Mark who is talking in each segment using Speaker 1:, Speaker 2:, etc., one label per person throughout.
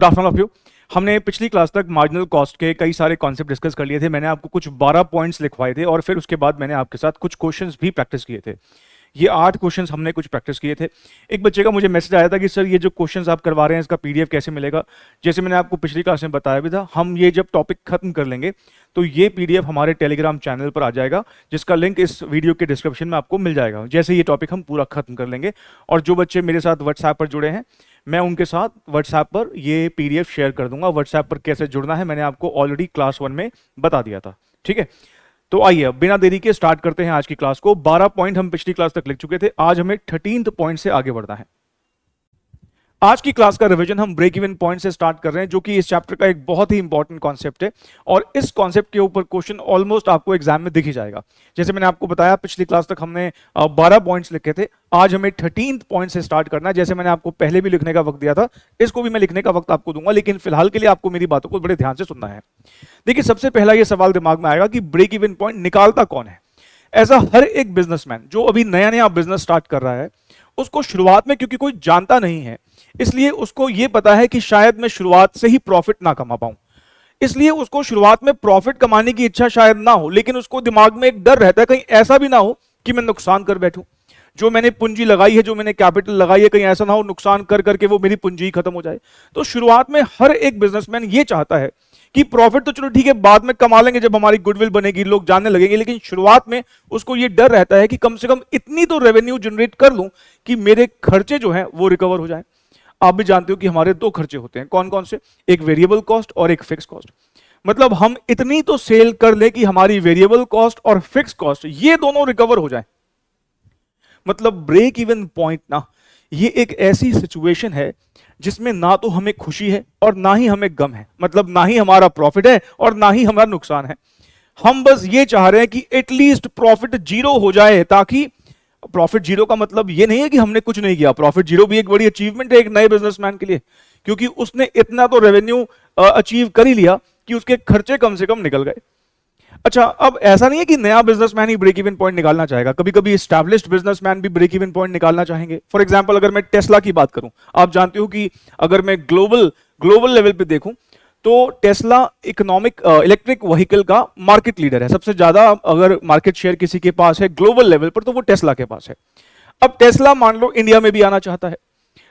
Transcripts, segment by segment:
Speaker 1: Good afternoon of you. हमने पिछली class तक मार्जिनल कॉस्ट के कई सारे कॉन्सेप्ट डिस्कस कर लिए थे। मैंने आपको कुछ 12 पॉइंट्स लिखवाए थे और फिर उसके बाद मैंने आपके साथ कुछ क्वेश्चंस भी प्रैक्टिस किए थे। ये 8 क्वेश्चंस हमने कुछ प्रैक्टिस किए थे। एक बच्चे का मुझे मैसेज आया था कि सर ये जो क्वेश्चंस आप करवा रहे हैं इसका पीडीएफ कैसे मिलेगा। जैसे मैंने आपको पिछली क्लास में बताया भी था, हम ये जब टॉपिक खत्म कर लेंगे तो ये पीडीएफ हमारे टेलीग्राम चैनल पर आ जाएगा, जिसका लिंक इस वीडियो के डिस्क्रिप्शन में आपको मिल जाएगा जैसे ये टॉपिक हम पूरा खत्म कर लेंगे। और जो बच्चे मेरे साथ व्हाट्सएप पर जुड़े हैं, मैं उनके साथ व्हाट्सएप पर ये पीडीएफ शेयर कर दूंगा। व्हाट्सएप पर कैसे जुड़ना है मैंने आपको ऑलरेडी क्लास 1 में बता दिया था, ठीक है। तो आइए अब बिना देरी के स्टार्ट करते हैं आज की क्लास को। 12 पॉइंट हम पिछली क्लास तक लिख चुके थे, आज हमें 13th पॉइंट से आगे बढ़ना है। आज की क्लास का रिवीजन हम ब्रेक इवन पॉइंट से स्टार्ट कर रहे हैं, जो कि इस चैप्टर का एक बहुत ही इंपॉर्टेंट कॉन्सेप्ट है और इस कॉन्सेप्ट के ऊपर क्वेश्चन ऑलमोस्ट आपको एग्जाम में दिख ही जाएगा। जैसे मैंने आपको बताया पिछली क्लास तक हमने 12 पॉइंट्स लिखे थे, आज हमें 13th पॉइंट से स्टार्ट करना है। जैसे मैंने आपको पहले भी लिखने का वक्त दिया था, इसको भी मैं लिखने का वक्त आपको दूंगा, लेकिन फिलहाल के लिए आपको मेरी बातों को बड़े ध्यान से सुनना है। देखिए, सबसे पहला ये सवाल दिमाग में आएगा कि ब्रेक इवन पॉइंट निकालता कौन है। ऐसा हर एक बिजनेसमैन जो अभी नया नया बिजनेस स्टार्ट कर रहा है, उसको शुरुआत में क्योंकि कोई जानता नहीं है, इसलिए उसको यह पता है कि शायद मैं शुरुआत से ही प्रॉफिट ना कमा पाऊं, इसलिए उसको शुरुआत में प्रॉफिट कमाने की इच्छा शायद ना हो, लेकिन उसको दिमाग में एक डर रहता है कहीं ऐसा भी ना हो कि मैं नुकसान कर बैठूं। जो मैंने पूंजी लगाई है, जो मैंने कैपिटल लगाई है, कहीं ऐसा ना हो नुकसान कर करके वो मेरी पूंजी ही खत्म हो जाए। तो शुरुआत में हर एक बिजनेसमैन ये चाहता है कि प्रॉफिट तो चलो ठीक है, बाद में कमा लेंगे जब हमारी गुडविल बनेगी, लोग जानने लगेंगे, लेकिन शुरुआत में उसको ये डर रहता है कि कम से कम इतनी तो रेवेन्यू जनरेट कर लूं कि मेरे खर्चे जो हैं वो रिकवर हो जाए। आप भी जानते हो कि हमारे 2 खर्चे होते हैं, कौन कौन से? एक वेरिएबल कॉस्ट और एक फिक्स कॉस्ट। मतलब हम इतनी तो सेल कर ले कि हमारी वेरिएबल कॉस्ट और फिक्स कॉस्ट ये दोनों रिकवर हो जाए। मतलब ब्रेक इवन पॉइंट ना, ये एक ऐसी सिचुएशन है जिसमें ना तो हमें खुशी है और ना ही हमें गम है। मतलब ना ही हमारा प्रॉफिट है और ना ही हमारा नुकसान है। हम बस ये चाह रहे हैं कि एटलीस्ट प्रॉफिट 0 हो जाए, ताकि प्रॉफिट 0 का मतलब ये नहीं है कि हमने कुछ नहीं किया। प्रॉफिट 0 भी एक बड़ी अचीवमेंट है एक नए बिजनेसमैन के लिए, क्योंकि उसने इतना तो रेवेन्यू अचीव कर ही लिया कि उसके खर्चे कम से कम निकल गए। अच्छा, अब ऐसा नहीं है कि नया बिजनेसमैन ही ब्रेक इवन पॉइंट निकालना चाहेगा, कभी कभी एस्टैब्लिश्ड बिजनेसमैन भी ब्रेक इवन पॉइंट निकालना चाहेंगे। फॉर एग्जांपल, अगर मैं टेस्ला की बात करूं, आप जानते हो कि अगर मैं ग्लोबल लेवल पे देखूं तो टेस्ला इकोनॉमिक इलेक्ट्रिक व्हीकल का मार्केट लीडर है। सबसे ज्यादा अगर मार्केट शेयर किसी के पास है ग्लोबल लेवल पर तो वो टेस्ला के पास है। अब टेस्ला मान लो इंडिया में भी आना चाहता है,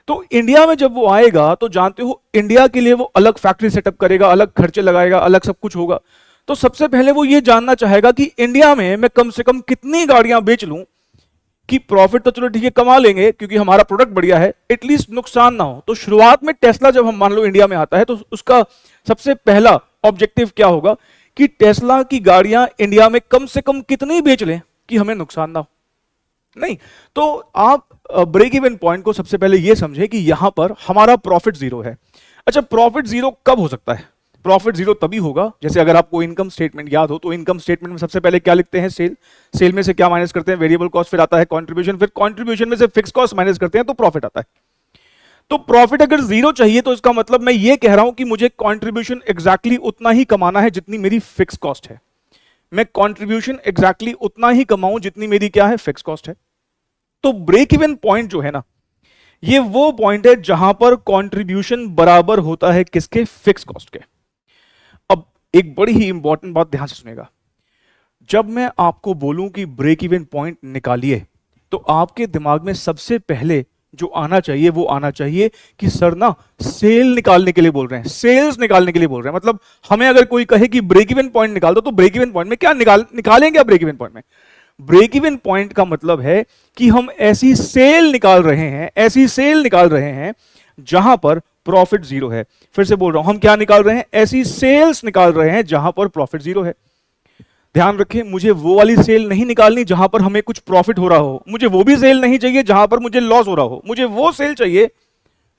Speaker 1: तो इंडिया में जब वो आएगा तो जानते हो इंडिया के लिए वो अलग फैक्ट्री सेटअप करेगा, अलग खर्चे लगाएगा, अलग सब कुछ होगा। तो सबसे पहले वो ये जानना चाहेगा कि इंडिया में मैं कम से कम कितनी गाड़ियां बेच लूं कि प्रॉफिट तो चलो ठीक है कमा लेंगे क्योंकि हमारा प्रोडक्ट बढ़िया है, एटलीस्ट नुकसान ना हो। तो शुरुआत में टेस्ला जब हम मान लो इंडिया में आता है तो उसका सबसे पहला ऑब्जेक्टिव क्या होगा कि टेस्ला की गाड़ियां इंडिया में कम से कम कितनी बेच लें कि हमें नुकसान ना हो। नहीं, तो आप ब्रेक इवन पॉइंट को सबसे पहले यह समझे कि यहां पर हमारा प्रॉफिट 0 है। अच्छा, प्रॉफिट 0 कब हो सकता है? प्रॉफिट 0 तभी होगा, जैसे अगर आपको इनकम स्टेटमेंट याद हो तो इनकम स्टेटमेंट में सबसे पहले क्या लिखते हैं? सेल में से क्या माइनस करते हैं? वेरिएबल कॉस्ट, फिर आता है कंट्रीब्यूशन, फिर कंट्रीब्यूशन में से फिक्स कॉस्ट माइनस करते हैं तो प्रॉफिट आता है। तो प्रॉफिट अगर 0 चाहिए तो इसका मतलब मैं ये कह रहा हूं कि मुझे कंट्रीब्यूशन एग्जैक्टली उतना ही कमाना है जितनी मेरी फिक्स कॉस्ट है। मैं कंट्रीब्यूशन एग्जैक्टली उतना ही कमाऊं जितनी मेरी क्या है? फिक्स कॉस्ट है। तो ब्रेक इवन पॉइंट जो है ना, ये वो पॉइंट है जहां पर कंट्रीब्यूशन बराबर होता है किसके? फिक्स कॉस्ट के। अब एक बड़ी ही इंपॉर्टेंट बात ध्यान से सुनेगा, जब मैं आपको बोलूं कि ब्रेक इवन पॉइंट निकालिए तो आपके दिमाग में सबसे पहले जो आना चाहिए वो आना चाहिए कि सर ना सेल निकालने के लिए बोल रहे हैं, सेल्स निकालने के लिए बोल रहे हैं। मतलब हमें अगर कोई कहे कि ब्रेक इवन पॉइंट निकाल दो तो ब्रेक इवन पॉइंट में क्या निकालेंगे? क्या ब्रेक इवन पॉइंट में? ब्रेक इवन पॉइंट का मतलब है कि हम ऐसी सेल निकाल रहे हैं जहां पर प्रॉफिट 0 है। फिर से बोल रहा हूं, हम क्या निकाल रहे हैं? ऐसी सेल्स निकाल रहे हैं जहां पर प्रॉफिट 0 है। ध्यान रखें, मुझे वो वाली सेल नहीं निकालनी जहां पर हमें कुछ प्रॉफिट हो रहा हो, मुझे वो भी सेल नहीं चाहिए जहां पर मुझे लॉस हो रहा हो, मुझे वो सेल चाहिए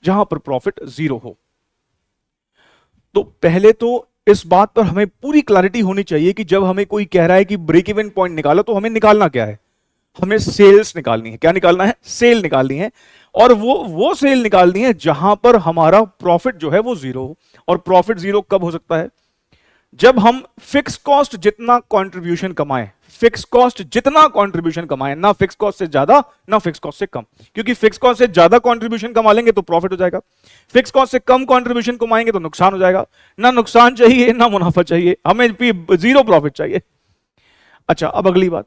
Speaker 1: जहां पर प्रॉफिट 0 हो। तो पहले तो इस बात पर हमें पूरी क्लैरिटी होनी चाहिए कि जब हमें कोई कह रहा है कि ब्रेक इवन पॉइंट निकालो तो हमें निकालना क्या है? हमें सेल्स निकालनी है। क्या निकालना है? सेल निकालनी है। और वो सेल निकालनी है जहां पर हमारा प्रॉफिट जो है वो 0 हो। और प्रॉफिट 0 कब हो सकता है? जब हम फिक्स कॉस्ट जितना कंट्रीब्यूशन कमाएं, फिक्स कॉस्ट जितना कंट्रीब्यूशन कमाएं, ना फिक्स कॉस्ट से ज्यादा ना फिक्स कॉस्ट से कम, क्योंकि फिक्स कॉस्ट से ज्यादा कंट्रीब्यूशन कमा लेंगे तो प्रॉफिट हो जाएगा, फिक्स कॉस्ट से कम कंट्रीब्यूशन कमाएंगे तो नुकसान हो जाएगा। ना नुकसान चाहिए ना मुनाफा चाहिए, हमें भी जीरो प्रॉफिट चाहिए। अच्छा, अब अगली बात,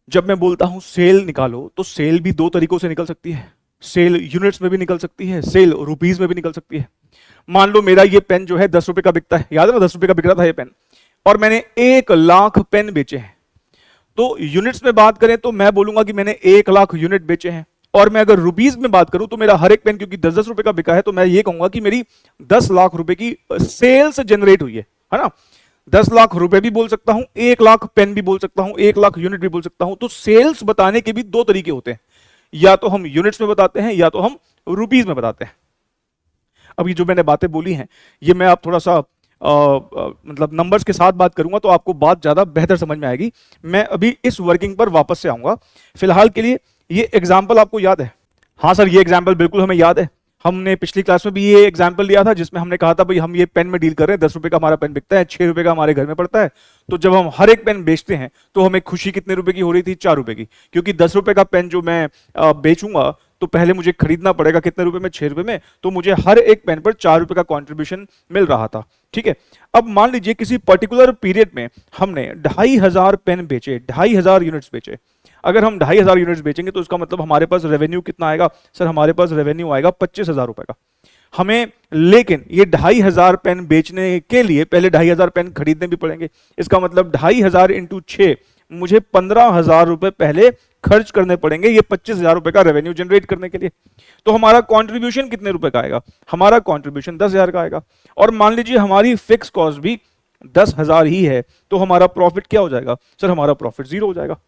Speaker 1: जब मैं बोलता हूं सेल निकालो, तो सेल भी दो तरीकों से निकल सकती है। सेल यूनिट्स में भी निकल सकती है, सेल रुपीज में भी निकल सकती है। मान लो मेरा ये पेन जो है 10 रुपए का बिकता है, याद है ना 10 रुपए का बिक रहा था ये पेन, और मैंने 1 लाख पेन बेचे हैं। तो यूनिट्स में बात करें तो मैं बोलूंगा कि मैंने 1 लाख यूनिट बेचे हैं। और मैं अगर रुपीज में बात करूं तो मेरा हर एक पेन क्योंकि 10-10 रुपए का बिका है, तो मैं ये कहूंगा कि मेरी 10 लाख रुपए की सेल्स जनरेट हुई है ना। 10 लाख रुपए भी बोल सकता हूं, 1 लाख पेन भी बोल सकता हूं, 1 लाख यूनिट भी बोल सकता हूं। तो सेल्स बताने के भी दो तरीके होते हैं, या तो हम यूनिट्स में बताते हैं या तो हम रुपीज में बताते हैं। अब ये जो मैंने बातें बोली हैं, ये मैं आप थोड़ा सा मतलब नंबर्स के साथ बात करूंगा तो आपको बात ज्यादा बेहतर समझ में आएगी। मैं अभी इस वर्किंग पर वापस से आऊंगा। फिलहाल के लिए ये एग्जाम्पल आपको याद है? हाँ सर, ये एग्जाम्पल बिल्कुल हमें याद है। हमने पिछली क्लास में भी ये एग्जाम्पल लिया था जिसमें हमने कहा था भाई हम ये पेन में डील कर रहे हैं, 10 रुपए का हमारा पेन बिकता है, 6 रुपए का हमारे घर में पड़ता है। तो जब हम हर एक पेन बेचते हैं तो हमें खुशी कितने रुपए की हो रही थी? 4 रुपए की, क्योंकि 10 रुपए का पेन जो मैं बेचूंगा तो पहले मुझे खरीदना पड़ेगा कितने रुपए में? 6 रुपए में। तो मुझे हर एक पेन पर 4 रुपए का कॉन्ट्रीब्यूशन मिल रहा था। ठीक है, अब मान लीजिए किसी पर्टिकुलर पीरियड में हमने 2,500 पेन बेचे, 2,500 यूनिट्स बेचे। अगर हम 2,500 यूनिट्स बेचेंगे तो इसका मतलब हमारे पास रेवेन्यू कितना आएगा? सर हमारे पास रेवेन्यू आएगा 25,000 रुपए का हमें। लेकिन ये 2,500 पेन बेचने के लिए पहले 2,500 पेन खरीदने भी पड़ेंगे। इसका मतलब 2,500 इंटू 6, मुझे 15,000 रुपए पहले खर्च करने पड़ेंगे ये 25,000 रुपए का रेवेन्यू जनरेट करने के लिए। तो हमारा कंट्रीब्यूशन कितने रुपए का आएगा? हमारा कंट्रीब्यूशन 10,000 का आएगा। और मान लीजिए हमारी फिक्स कॉस्ट भी 10,000 ही है, तो हमारा प्रॉफिट क्या हो जाएगा? सर हमारा प्रॉफिट 0 हो जाएगा।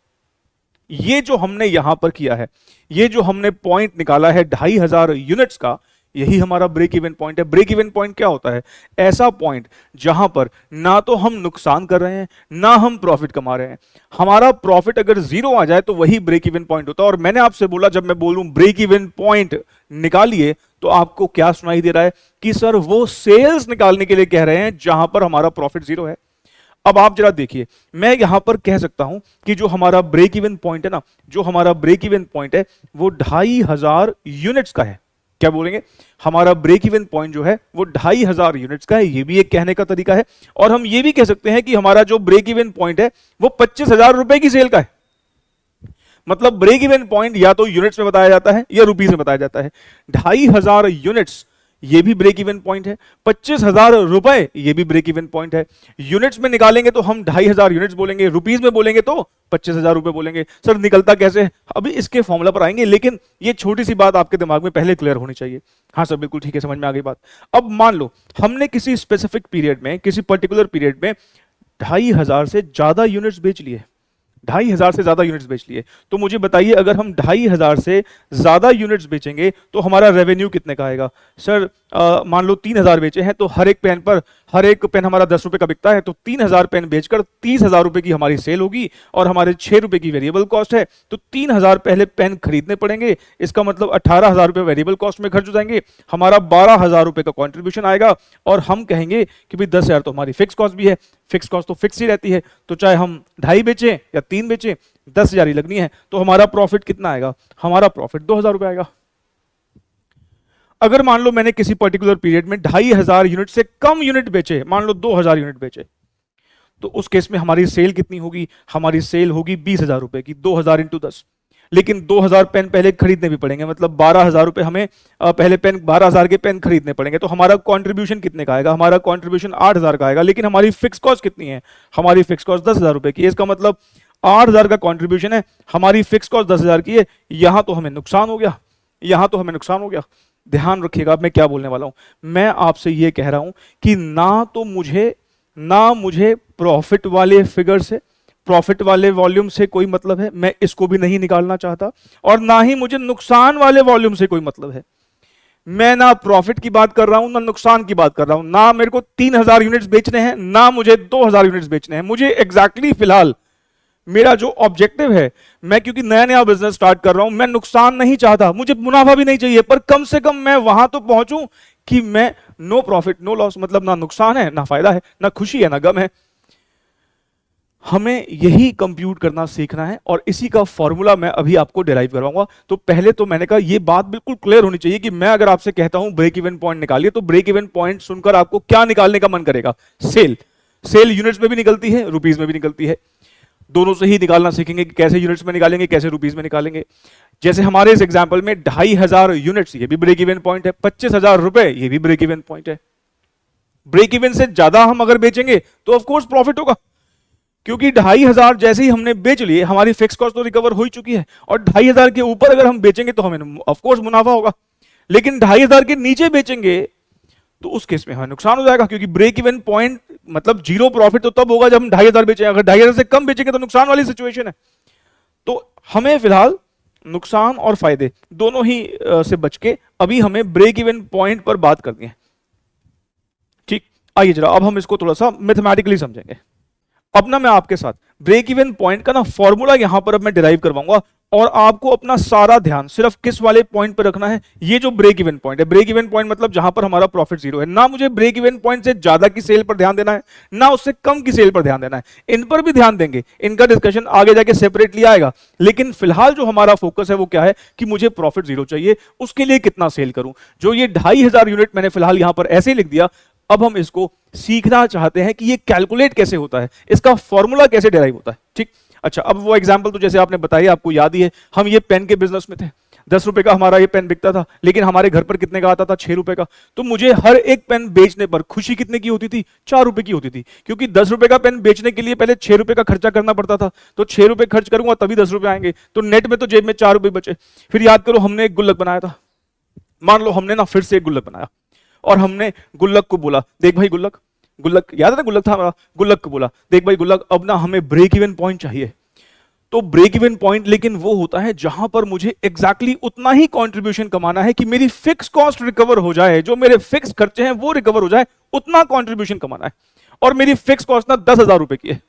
Speaker 1: ये जो हमने यहां पर किया है, ये जो हमने पॉइंट निकाला है 2,500 यूनिट्स का, यही हमारा ब्रेक इवन पॉइंट है। ब्रेक इवन पॉइंट क्या होता है? ऐसा पॉइंट जहां पर ना तो हम नुकसान कर रहे हैं ना हम प्रॉफिट कमा रहे हैं। हमारा प्रॉफिट अगर 0 आ जाए तो वही ब्रेक इवन पॉइंट होता है। और मैंने आपसे बोला जब मैं बोलूं ब्रेक इवन पॉइंट निकालिए, तो आपको क्या सुनाई दे रहा है? कि सर वो सेल्स निकालने के लिए कह रहे हैं जहां पर हमारा प्रॉफिट 0 है। अब आप जरा देखिए, मैं यहां पर कह सकता हूं कि जो हमारा ब्रेक इवन पॉइंट है ना, जो हमारा ब्रेक इवन पॉइंट है वो 2,500 यूनिट्स का है। क्या बोलेंगे? हमारा ब्रेक इवन पॉइंट जो है वो 2,500 यूनिट्स का है। ये भी एक कहने का तरीका है। और हम ये भी कह सकते हैं कि हमारा जो ब्रेक इवन पॉइंट है वो 25,000 रुपए की सेल का है। मतलब ब्रेक इवन पॉइंट या तो यूनिट्स में बताया जाता है या रुपीस में बताया जाता है। 2,500 यूनिट्स ये भी ब्रेक इवन पॉइंट है, 25,000 रुपए ये भी ब्रेक इवन पॉइंट है। यूनिट्स में निकालेंगे तो हम 2,500 यूनिट्स बोलेंगे, रुपीस में बोलेंगे तो 25,000 रुपए बोलेंगे। सर निकलता कैसे? अभी इसके फॉर्मूला पर आएंगे, लेकिन ये छोटी सी बात आपके दिमाग में पहले क्लियर होनी चाहिए। हाँ सर बिल्कुल ठीक है, समझ में आ गई बात। अब मान लो हमने किसी स्पेसिफिक पीरियड में, किसी पर्टिकुलर पीरियड में 2,500 से ज्यादा यूनिट्स बेच लिए, 2,500 से ज्यादा यूनिट्स बेच लिए। तो मुझे बताइए अगर हम 2,500 से ज्यादा यूनिट्स बेचेंगे तो हमारा रेवेन्यू कितने का आएगा? सर मान लो 3,000 बेचे हैं, तो हर एक पेन हमारा 10 रुपए का बिकता है, तो 3,000 पेन बेचकर 30,000 रुपए की हमारी सेल होगी। और हमारे 6 रुपए की वेरिएबल कॉस्ट है, तो 3,000 पहले पेन खरीदने पड़ेंगे। इसका मतलब 18,000 रुपए वेरिएबल कॉस्ट में खर्च हो जाएंगे। हमारा 12,000 रुपए का कॉन्ट्रीब्यूशन आएगा। और हम कहेंगे कि भाई 10,000 तो हमारी फिक्स कॉस्ट भी है, फिक्स कॉस्ट तो फिक्स ही रहती है, तो चाहे हम 2.5 बेचें या 3 बेचें 10,000 ही लगनी है। तो हमारा प्रॉफिट कितना आएगा? हमारा प्रॉफिट 2,000 रुपए आएगा। अगर मान लो मैंने किसी पर्टिकुलर पीरियड में 2,500 यूनिट से कम यूनिट बेचे, मान लो 2,000 यूनिट बेचे, तो उस केस में हमारी सेल कितनी होगी? हमारी सेल होगी 20,000 रुपए की, 2,000 इंटू 10। लेकिन 2,000 पेन पहले खरीदने भी पड़ेंगे, मतलब 12,000 रुपए हमें पहले पेन 12,000 के पेन खरीदने पड़ेंगे। तो हमारा कंट्रीब्यूशन कितने का आएगा? हमारा कंट्रीब्यूशन 8,000 का आएगा। लेकिन हमारी फिक्स कॉस्ट कितनी है? हमारी फिक्स कॉस्ट 10,000 रुपए की है। इसका मतलब 8,000 का कंट्रीब्यूशन है, हमारी फिक्स कॉस्ट 10,000 की है। यहां तो हमें नुकसान हो गया, यहां तो हमें नुकसान हो गया। ध्यान रखिएगा मैं क्या बोलने वाला हूं। मैं आपसे यह कह रहा हूं कि ना मुझे प्रॉफिट वाले फिगर से, प्रॉफिट वाले वॉल्यूम से कोई मतलब है, मैं इसको भी नहीं निकालना चाहता। और ना ही मुझे नुकसान वाले वॉल्यूम से कोई मतलब है। मैं ना प्रॉफिट की बात कर रहा हूं ना नुकसान की बात कर रहा हूं। ना मेरे को 3,000 यूनिट्स बेचने हैं ना मुझे 2,000 यूनिट्स बेचने हैं। मुझे एग्जैक्टली फिलहाल मेरा जो ऑब्जेक्टिव है, मैं क्योंकि नया नया बिजनेस स्टार्ट कर रहा हूं, मैं नुकसान नहीं चाहता, मुझे मुनाफा भी नहीं चाहिए, पर कम से कम मैं वहां तो पहुंचूं कि मैं नो प्रॉफिट नो लॉस, मतलब ना नुकसान है ना फायदा है, ना खुशी है ना गम है। हमें यही कंप्यूट करना सीखना है और इसी का फॉर्मूला मैं अभी आपको डिराइव करवाऊंगा। तो पहले तो मैंने कहा ये बात बिल्कुल क्लियर होनी चाहिए कि मैं अगर आपसे कहता हूं ब्रेक इवन पॉइंट निकालिए, तो ब्रेक इवन पॉइंट सुनकर आपको क्या निकालने का मन करेगा? सेल। सेल यूनिट्स में भी निकलती है, रुपीज में भी निकलती है, दोनों से ही निकालना सीखेंगे कि कैसे यूनिट्स में निकालेंगे, कैसे रुपीज में निकालेंगे। जैसे हमारे इस एग्जाम्पल में 2500 यूनिट्स, ये भी ब्रेक इवन पॉइंट है। 25,000 रुपए, ये भी ब्रेक इवन पॉइंट है। ब्रेक इवन से ज्यादा हम अगर बेचेंगे तो ऑफकोर्स प्रॉफिट होगा, क्योंकि 2500 जैसे ही हमने बेच लिए हमारी फिक्स कॉस्ट तो रिकवर हो ही चुकी है, और 2500 के ऊपर अगर हम बेचेंगे तो हमें ऑफकोर्स मुनाफा होगा। लेकिन 2500 के नीचे बेचेंगे तो उस केस में हमें नुकसान हो जाएगा, क्योंकि ब्रेक इवन पॉइंट मतलब जीरो प्रॉफिट तो तब होगा जब हम 2500 बेचेंगे, अगर 2500 से कम बेचेंगे तो नुकसान वाली सिचुएशन है। तो हमें फिलहाल नुकसान और फायदे दोनों ही से बच के अभी हमें ब्रेक इवन पॉइंट पर बात करनी है। ठीक, आइए जरा अब हम इसको थोड़ा सा मैथमेटिकली समझेंगे। अब ना मैं आपके साथ ब्रेक इवन पॉइंट का ना फॉर्मूला यहां पर अब मैं डिराइव करवाऊंगा, और आपको अपना सारा ध्यान सिर्फ किस वाले पॉइंट पर रखना है? ये जो ब्रेक इवन पॉइंट है। ब्रेक इवन पॉइंट मतलब जहां पर हमारा प्रॉफिट जीरो है। ना मुझे ब्रेक इवन पॉइंट से ज्यादा की सेल पर ध्यान देना है, ना उससे कम की सेल पर ध्यान देना है। इन पर भी ध्यान देंगे, इनका डिस्कशन आगे जाके सेपरेटली आएगा। लेकिन फिलहाल जो हमारा फोकस है वो क्या है कि मुझे प्रॉफिट जीरो चाहिए, उसके लिए कितना सेल करूं। जो ये 2500 यूनिट मैंने फिलहाल यहां पर ऐसे लिख दिया, अब हम इसको सीखना चाहते हैं कि ये कैलकुलेट कैसे होता है, इसका फॉर्मूला कैसे डिराइव होता है। ठीक, अच्छा, अब वो एग्जांपल तो जैसे आपने बताया आपको याद ही है, हम ये पेन के बिजनेस में थे। 10 रुपए का हमारा ये पेन बिकता था, लेकिन हमारे घर पर कितने का आता था? 6 रुपए का। तो मुझे हर एक पेन बेचने पर खुशी कितने की होती थी? 4 रुपए की होती थी, क्योंकि 10 रुपए का पेन बेचने के लिए पहले 6 रुपए का खर्चा करना पड़ता था। तो 6 रुपए खर्च करूंगा तभी 10 रुपए आएंगे, तो नेट में तो जेब में 4 रुपए बचे। फिर याद करो, हमने एक गुल्लक बनाया था। मान लो हमने ना फिर से एक गुल्लक बनाया, और हमने गुल्लक को बोला, देख भाई गुल्लक, गुल्लक याद है ना, गुल्लक था हमारा। गुल्लक को बोला, देख भाई गुल्लक, अब ना हमें ब्रेक इवन पॉइंट चाहिए। तो ब्रेक इवन पॉइंट लेकिन वो होता है जहां पर मुझे एग्जैक्टली उतना ही कंट्रीब्यूशन कमाना है कि मेरी फिक्स कॉस्ट रिकवर हो जाए, जो मेरे फिक्स खर्चे हैं वो रिकवर हो जाए, उतना कंट्रीब्यूशन कमाना है। और मेरी फिक्स कॉस्ट ना 10,000 रुपए की है।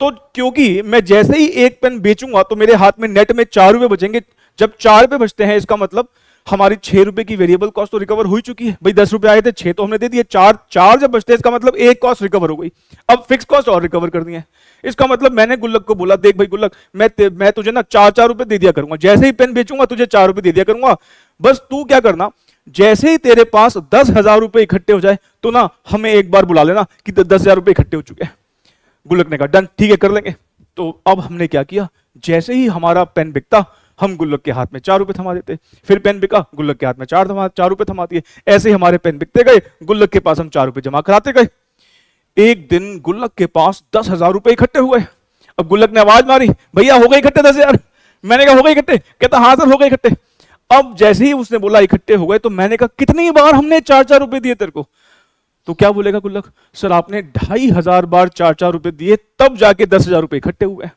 Speaker 1: तो क्योंकि मैं जैसे ही एक पेन बेचूंगा तो मेरे हाथ में नेट में 4 रुपए बचेंगे। जब 4 रुपए बचते हैं, इसका मतलब हमारी 6 रुपए की वेरिएबल कॉस्ट तो रिकवर हो ही चुकी है। भाई 10 रुपए आए थे, 6 तो हमने दे दिए, 4 जब बचते हैं, इसका मतलब एक कॉस्ट रिकवर हो गई। अब फिक्स कॉस्ट और रिकवर करनी है। इसका मतलब मैंने गुल्लक को बोला, देख भाई गुल्लक, मैं तुझे ना 4 रुपए दे दिया करूंगा, जैसे ही पेन बेचूंगा तुझे 4 रुपए दे दिया करूंगा। बस तू क्या करना, जैसे ही तेरे पास 10,000 रुपए इकट्ठे हो जाए तो ना हमें एक बार बुला लेना कि 10,000 रुपए इकट्ठे हो चुके हैं। गुल्लक ने कहा डन, ठीक है कर लेंगे। तो अब हमने क्या किया, जैसे ही हमारा पेन बिकता हम गुल्लक के हाथ में 4 रुपए थमा देते, फिर पेन बिका, गुल्लक के हाथ में 4 रुपए थमा दिए। ऐसे ही हमारे पेन बिकते गए, गुल्लक के पास हम 4 रुपए जमा कराते गए। एक दिन गुल्लक के पास 10,000 रुपए इकट्ठे हुए। अब गुल्लक ने आवाज मारी, भैया हो गए इकट्ठे 10,000। मैंने कहा हो गए इकट्ठे? कहता हाँ सर हो गए इकट्ठे। अब जैसे ही उसने बोला इकट्ठे हो गए, तो मैंने कहा कितनी बार हमने 4-4 रुपए दिए तेरे को? तो क्या बोलेगा गुल्लक, सर आपने 2,500 बार 4-4 रुपए दिए, तब जाके 10,000 रुपए इकट्ठे हुए।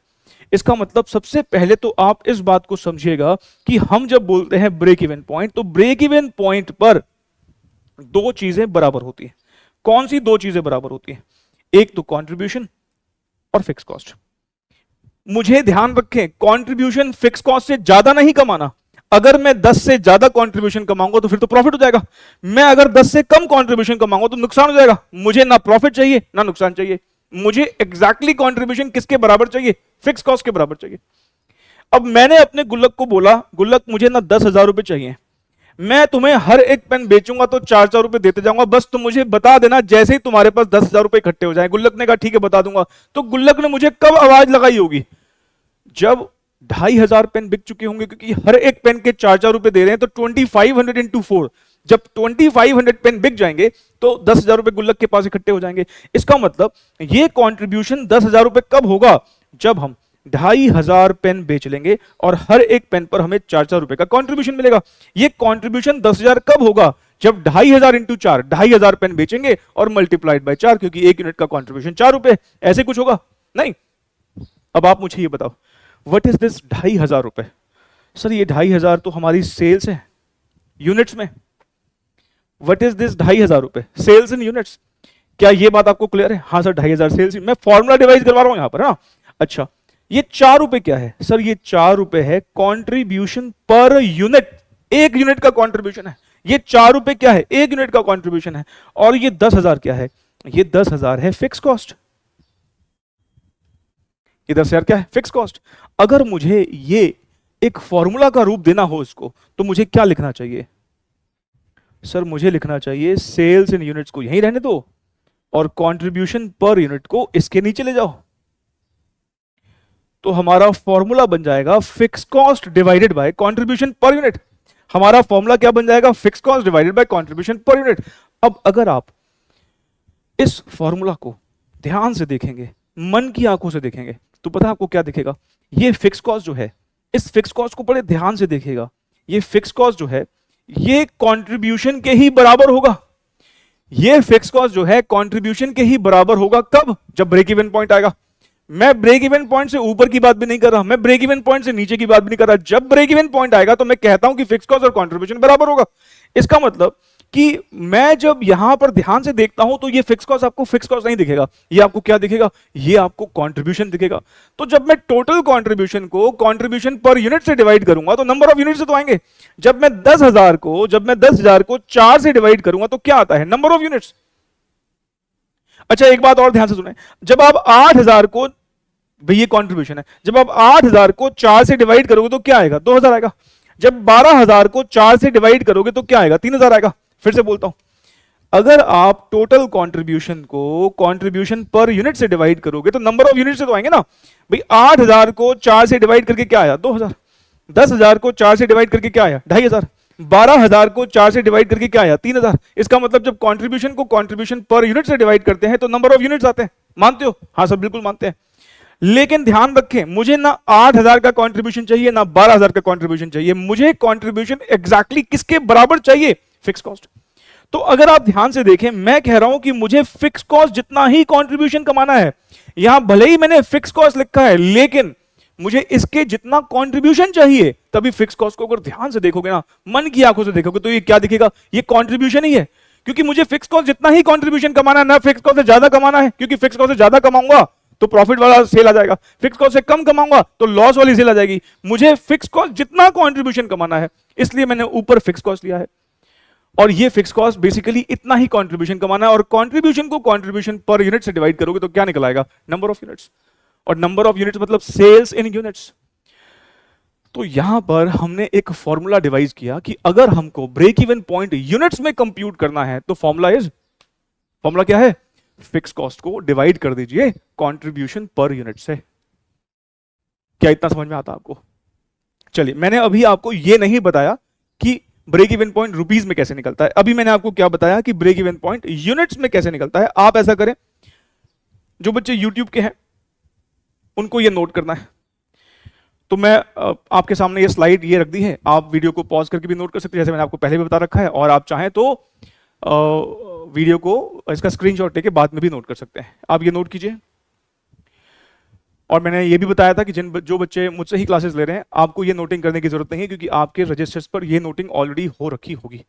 Speaker 1: इसका मतलब सबसे पहले तो आप इस बात को समझिएगा कि हम जब बोलते हैं ब्रेक इवन पॉइंट, तो ब्रेक इवन पॉइंट पर दो चीजें बराबर होती हैं। कौन सी दो चीजें बराबर होती हैं? एक तो कंट्रीब्यूशन और फिक्स कॉस्ट। मुझे ध्यान रखें, कंट्रीब्यूशन फिक्स कॉस्ट से ज्यादा नहीं कमाना। अगर मैं 10 से ज्यादा कंट्रीब्यूशन कमाऊंगा तो फिर तो प्रॉफिट हो जाएगा। मैं अगर 10 से कम कंट्रीब्यूशन कमाऊंगा तो नुकसान हो जाएगा। मुझे ना प्रॉफिट चाहिए ना नुकसान चाहिए, मुझे एग्जैक्टली कंट्रीब्यूशन किसके बराबर चाहिए? फिक्स कॉस्ट के बराबर चाहिए। अब मैंने अपने गुल्लक को बोला, गुल्लक मुझे ना 10,000 रुपए चाहिए, मैं तुम्हें हर एक पेन बेचूंगा तो 4-4 रुपए देते जाऊंगा, बस तुम मुझे बता देना जैसे ही तुम्हारे पास 10,000 रुपए इकट्ठे हो जाए। गुल्लक ने कहा ठीक है बता दूंगा। तो गुल्लक ने मुझे कब आवाज लगाई होगी? जब 2,500 पेन बिक चुके होंगे, क्योंकि हर एक पेन के 4-4 रुपए दे रहे हैं, तो 2500 इंटू 4, जब 2500 पेन बिक जाएंगे तो 10,000 रुपए गुल्लक के पास इकट्ठे हो जाएंगे। इसका मतलब ये कंट्रीब्यूशन 10,000 रुपए कब होगा? जब हम 2,500 पेन बेच लेंगे और हर एक पेन पर हमें 4-4 रुपए का कंट्रीब्यूशन मिलेगा। ये कंट्रीब्यूशन 10,000 कब होगा? जब 2,500 इंटू 4, 2,500 पेन बेचेंगे और मल्टीप्लाइड बाय 4, क्योंकि एक यूनिट का कंट्रीब्यूशन 4 रुपए। ऐसे कुछ होगा नहीं। अब आप मुझे ये बताओ, व्हाट इज दिस 2,500 रुपए? सर ये 2,500 तो हमारी सेल्स है यूनिट्स में। व्हाट इज दिस 2,500 रुपए? सेल्स इन यूनिट्स। क्या ये बात आपको क्लियर है? हाँ सर 2,500 सेल्स। मैं फॉर्मूला डिवाइस करवा रहा हूं यहां पर। हाँ अच्छा, ये 4 रुपए क्या है? सर ये 4 रुपए है कंट्रीब्यूशन पर यूनिट। एक यूनिट का कंट्रीब्यूशन है। ये 4 रुपए क्या है, 1 यूनिट का कंट्रीब्यूशन है, और ये 10,000 क्या है, ये 10,000 है फिक्स कॉस्ट। ये 10,000 क्या है, फिक्स कॉस्ट। अगर मुझे ये एक फॉर्मूला का रूप देना हो इसको, तो मुझे क्या लिखना चाहिए सर, मुझे लिखना चाहिए सेल्स इन यूनिट्स को यहीं रहने दो और कंट्रीब्यूशन पर यूनिट को इसके नीचे ले जाओ, तो हमारा फॉर्मूला बन जाएगा fix cost divided by contribution per unit. हमारा फॉर्मूला क्या बन जाएगा, fix cost divided by contribution per unit. अब अगर आप इस फॉर्मूला को ध्यान से देखेंगे, मन की आंखों से देखेंगे, तो पता है आपको क्या दिखेगा, ये फिक्स कॉस्ट जो है, इस फिक्स कॉस्ट को बड़े ध्यान से देखिएगा, ये फिक्स कॉस्ट जो है ये कंट्रीब्यूशन के ही बराबर होगा। ये फिक्स कॉस्ट जो है कंट्रीब्यूशन के ही बराबर होगा, कब, जब ब्रेक इवन पॉइंट आएगा। मैं ब्रेक इवन पॉइंट से ऊपर की बात भी नहीं कर रहा, मैं ब्रेक इवन पॉइंट से नीचे की बात भी नहीं कर रहा। जब ब्रेक इवन पॉइंट आएगा तो मैं कहता हूं कि फिक्स कॉस्ट और कंट्रीब्यूशन बराबर होगा। इसका मतलब कि मैं जब यहां पर ध्यान से देखता हूं तो ये फिक्स कॉस्ट आपको फिक्स कॉस्ट नहीं दिखेगा, ये आपको क्या दिखेगा, ये आपको कंट्रीब्यूशन दिखेगा। तो जब मैं टोटल कंट्रीब्यूशन को कंट्रीब्यूशन पर यूनिट से डिवाइड करूंगा तो नंबर ऑफ यूनिट से तो आएंगे। जब मैं 10,000 को 4 से डिवाइड करूंगा तो क्या आता है, नंबर ऑफ यूनिट्स। अच्छा एक बात और ध्यान से सुने, जब आप 8,000 को, भाई ये कंट्रीब्यूशन है, जब आप 8,000 को 4 से डिवाइड करोगे तो क्या आएगा, 2,000 आएगा। जब 12,000 को 4 से डिवाइड करोगे तो क्या आएगा, 3,000 आएगा। फिर से बोलता हूं, अगर आप टोटल कंट्रीब्यूशन को कंट्रीब्यूशन पर यूनिट से डिवाइड करोगे तो नंबर ऑफ यूनिट से तो आएंगे ना। भाई 8,000 को 4 से डिवाइड करके क्या आया, 2,000। 10,000 को 4 से डिवाइड करके क्या आया, 2,500। 12,000 को 4 से डिवाइड करके क्या आया, 3,000। इसका मतलब जब कंट्रीब्यूशन को कंट्रीब्यूशन पर यूनिट से डिवाइड करते हैं तो नंबर ऑफ यूनिट्स आते हैं। मानते हो, हाँ सब बिल्कुल मानते हैं। लेकिन ध्यान रखें, मुझे ना 8,000 का कंट्रीब्यूशन चाहिए ना 12,000 का कंट्रीब्यूशन चाहिए, मुझे कंट्रीब्यूशन एग्जैक्टली किसके बराबर चाहिए, फिक्स कॉस्ट। तो अगर आप ध्यान से देखें, मैं कह रहा हूं कि मुझे फिक्स कॉस्ट जितना ही कंट्रीब्यूशन कमाना है। यहां भले ही मैंने फिक्स कॉस्ट लिखा है लेकिन मुझे इसके जितना कंट्रीब्यूशन चाहिए। तभी फिक्स कॉस्ट को अगर ध्यान से देखोगे ना, मन की आंखों से देखोगे, तो ये क्या दिखेगा, ये कंट्रीब्यूशन ही है। क्योंकि मुझे फिक्स कॉस्ट जितना ही कंट्रीब्यूशन कमाना है, ना फिक्स कॉस्ट से ज्यादा कमाना है, क्योंकि फिक्स कॉस्ट से ज्यादा कमाऊंगा तो प्रॉफिट वाला सेल आ जाएगा, फिक्स कॉस्ट से कम कमाऊंगा तो लॉस वाली सेल आ जाएगी। मुझे फिक्स कॉस्ट जितना कंट्रीब्यूशन कमाना है, इसलिए मैंने ऊपर फिक्स कॉस्ट लिया है। और ये फिक्स कॉस्ट बेसिकली इतना ही कंट्रीब्यूशन कमाना है, और कंट्रीब्यूशन को कंट्रीब्यूशन पर यूनिट से डिवाइड करोगे तो क्या निकल आएगा, नंबर ऑफ यूनिट्स। और नंबर ऑफ यूनिट्स मतलब सेल्स इन यूनिट्स। तो यहां पर हमने एक फॉर्मूला डिवाइस किया कि अगर हमको ब्रेक इवन पॉइंट यूनिट्स में कंप्यूट करना है तो फॉर्मूला क्या है, फिक्स कॉस्ट को डिवाइड कर दीजिए कंट्रीब्यूशन पर यूनिट से। क्या इतना समझ में आता आपको? चलिए, मैंने अभी आपको यह नहीं बताया कि ब्रेक इवन पॉइंट रुपीस में कैसे निकलता है। अभी मैंने आपको क्या बताया कि ब्रेक इवन पॉइंट यूनिट्स में कैसे निकलता है। आप ऐसा करें, जो बच्चे यूट्यूब के हैं उनको ये नोट करना है। तो मैं आपके सामने ये स्लाइड ये रख दी है, आप वीडियो को पॉज करके भी नोट कर सकते हैं, जैसे मैंने आपको पहले भी बता रखा है। और आप चाहें तो वीडियो को इसका स्क्रीनशॉट लेके बाद में भी नोट कर सकते हैं। आप ये नोट कीजिए। और मैंने ये भी बताया था कि जो बच्चे मुझसे ही क्लासेस ले रहे हैं, आपको ये नोटिंग करने की जरूरत नहीं है, क्योंकि आपके रजिस्टर्स पर ये नोटिंग ऑलरेडी हो रखी होगी।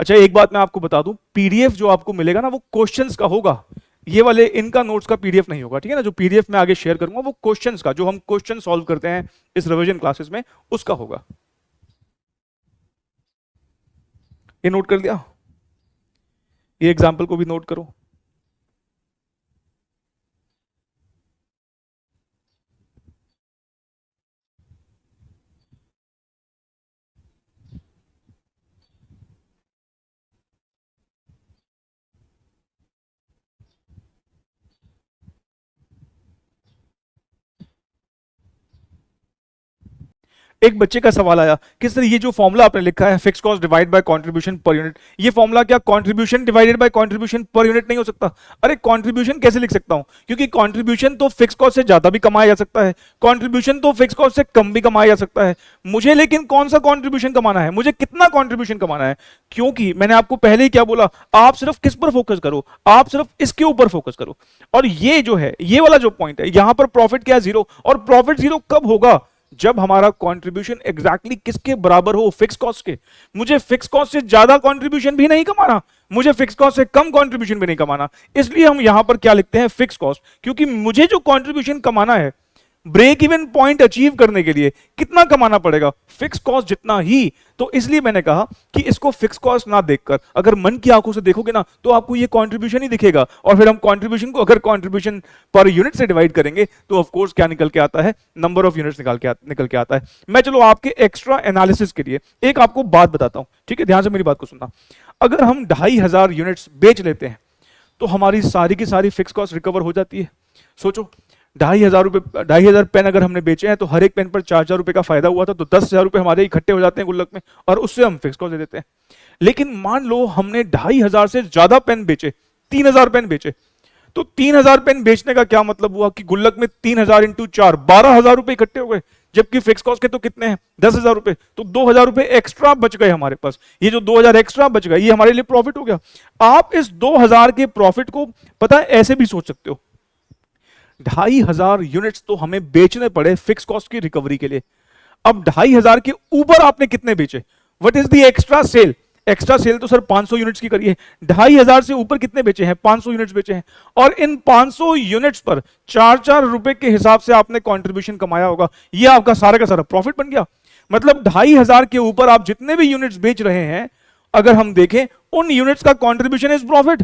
Speaker 1: अच्छा एक बात मैं आपको बता दूं, पीडीएफ जो आपको मिलेगा ना, वो क्वेश्चंस का होगा। ये वाले इनका नोट्स का पीडीएफ नहीं होगा, ठीक है ना। जो पीडीएफ मैं आगे शेयर करूंगा वो क्वेश्चंस का, जो हम क्वेश्चन सॉल्व करते हैं इस रिवीजन क्लासेस में, उसका होगा। ये नोट कर लिया, ये एग्जाम्पल को भी नोट करो। एक बच्चे का सवाल आया कि सर ये जो फॉर्मूला आपने लिखा है fix cost divide bye contribution per unit, ये फॉर्मूला क्या contribution divided by contribution per unit नहीं हो सकता? अरे कंट्रीब्यूशन कैसे लिख सकता हूं, क्योंकि कंट्रीब्यूशन तो फिक्स कॉस्ट से ज्यादा भी कमाया जा सकता है, कंट्रीब्यूशन तो फिक्स कॉस्ट से कम भी कमाया जा सकता है। मुझे लेकिन कौन सा कंट्रीब्यूशन कमाना है, मुझे कितना कंट्रीब्यूशन कमाना है? क्योंकि मैंने आपको पहले ही क्या बोला, आप सिर्फ किस पर फोकस करो, आप सिर्फ इसके ऊपर फोकस करो। और ये जो है, ये वाला जो पॉइंट है, यहां पर प्रॉफिट क्या है, जीरो। और प्रॉफिट जीरो कब होगा, जब हमारा कंट्रीब्यूशन एग्जैक्टली किसके बराबर हो, फिक्स कॉस्ट के। मुझे फिक्स कॉस्ट से ज्यादा कंट्रीब्यूशन भी नहीं कमाना, मुझे फिक्स कॉस्ट से कम कंट्रीब्यूशन भी नहीं कमाना। इसलिए हम यहां पर क्या लिखते हैं, फिक्स कॉस्ट। क्योंकि मुझे जो कंट्रीब्यूशन कमाना है ब्रेक इवन पॉइंट अचीव करने के लिए कितना कमाना पड़ेगा? फिक्स कॉस्ट जितना ही। तो इसलिए मैंने कहा कि इसको फिक्स कॉस्ट ना देखकर अगर मन की आंखों से देखोगे ना तो आपको ये कंट्रीब्यूशन ही दिखेगा, और फिर हम कंट्रीब्यूशन को अगर कंट्रीब्यूशन पर यूनिट से डिवाइड करेंगे तो ऑफ कोर्स क्या निकल के आता है? नंबर ऑफ यूनिट्स निकल के आता है। मैं चलो आपके एक्स्ट्रा एनालिसिस के लिए एक आपको बात बताता हूं, ठीक है? ध्यान से मेरी बात को सुनना। अगर हम 2500 यूनिट्स बेच लेते हैं तो हमारी सारी की सारी फिक्स कॉस्ट रिकवर हो जाती है। सोचो 2500 पेन अगर हमने बेचे हैं तो हर एक पेन पर 4,000 रुपए का फायदा हुआ था, तो 10,000 रुपए हमारे इकट्ठे हो जाते हैं गुल्लक में, और उससे हम फिक्स कॉस्ट दे देते हैं। लेकिन मान लो हमने 2500 से ज्यादा पेन बेचे, 3,000 पेन बेचे, तो 3,000 पेन बेचने का क्या मतलब हुआ कि गुल्लक में 3,000 इंटू 4 12,000 रुपए इकट्ठे हो गए, जबकि फिक्स कॉस्ट के तो कितने हैं? 10,000 रुपए। तो 2,000 रुपए एक्स्ट्रा बच गए हमारे पास। ये जो 2,000 एक्स्ट्रा बच गए ये हमारे लिए प्रॉफिट हो गया। आप इस 2,000 के प्रॉफिट को पता है ऐसे भी सोच सकते हो, 2,500 यूनिट्स तो हमें बेचने पड़े फिक्स कॉस्ट की रिकवरी के लिए। अब 2,500 के ऊपर आपने कितने बेचे? What is the extra sale? Extra sale तो सर 500 यूनिट्स की करिए। 2,500 से ऊपर कितने बेचे हैं? 500 यूनिट्स बेचे हैं, और इन 500 यूनिट्स पर 4-4 रुपए के हिसाब से आपने कंट्रीब्यूशन कमाया होगा। ये आपका सारा का सारा प्रॉफिट बन गया। मतलब 2,500 के ऊपर आप जितने भी यूनिट्स बेच रहे हैं, अगर हम देखें उन यूनिट्स का कंट्रीब्यूशन इज प्रॉफिट।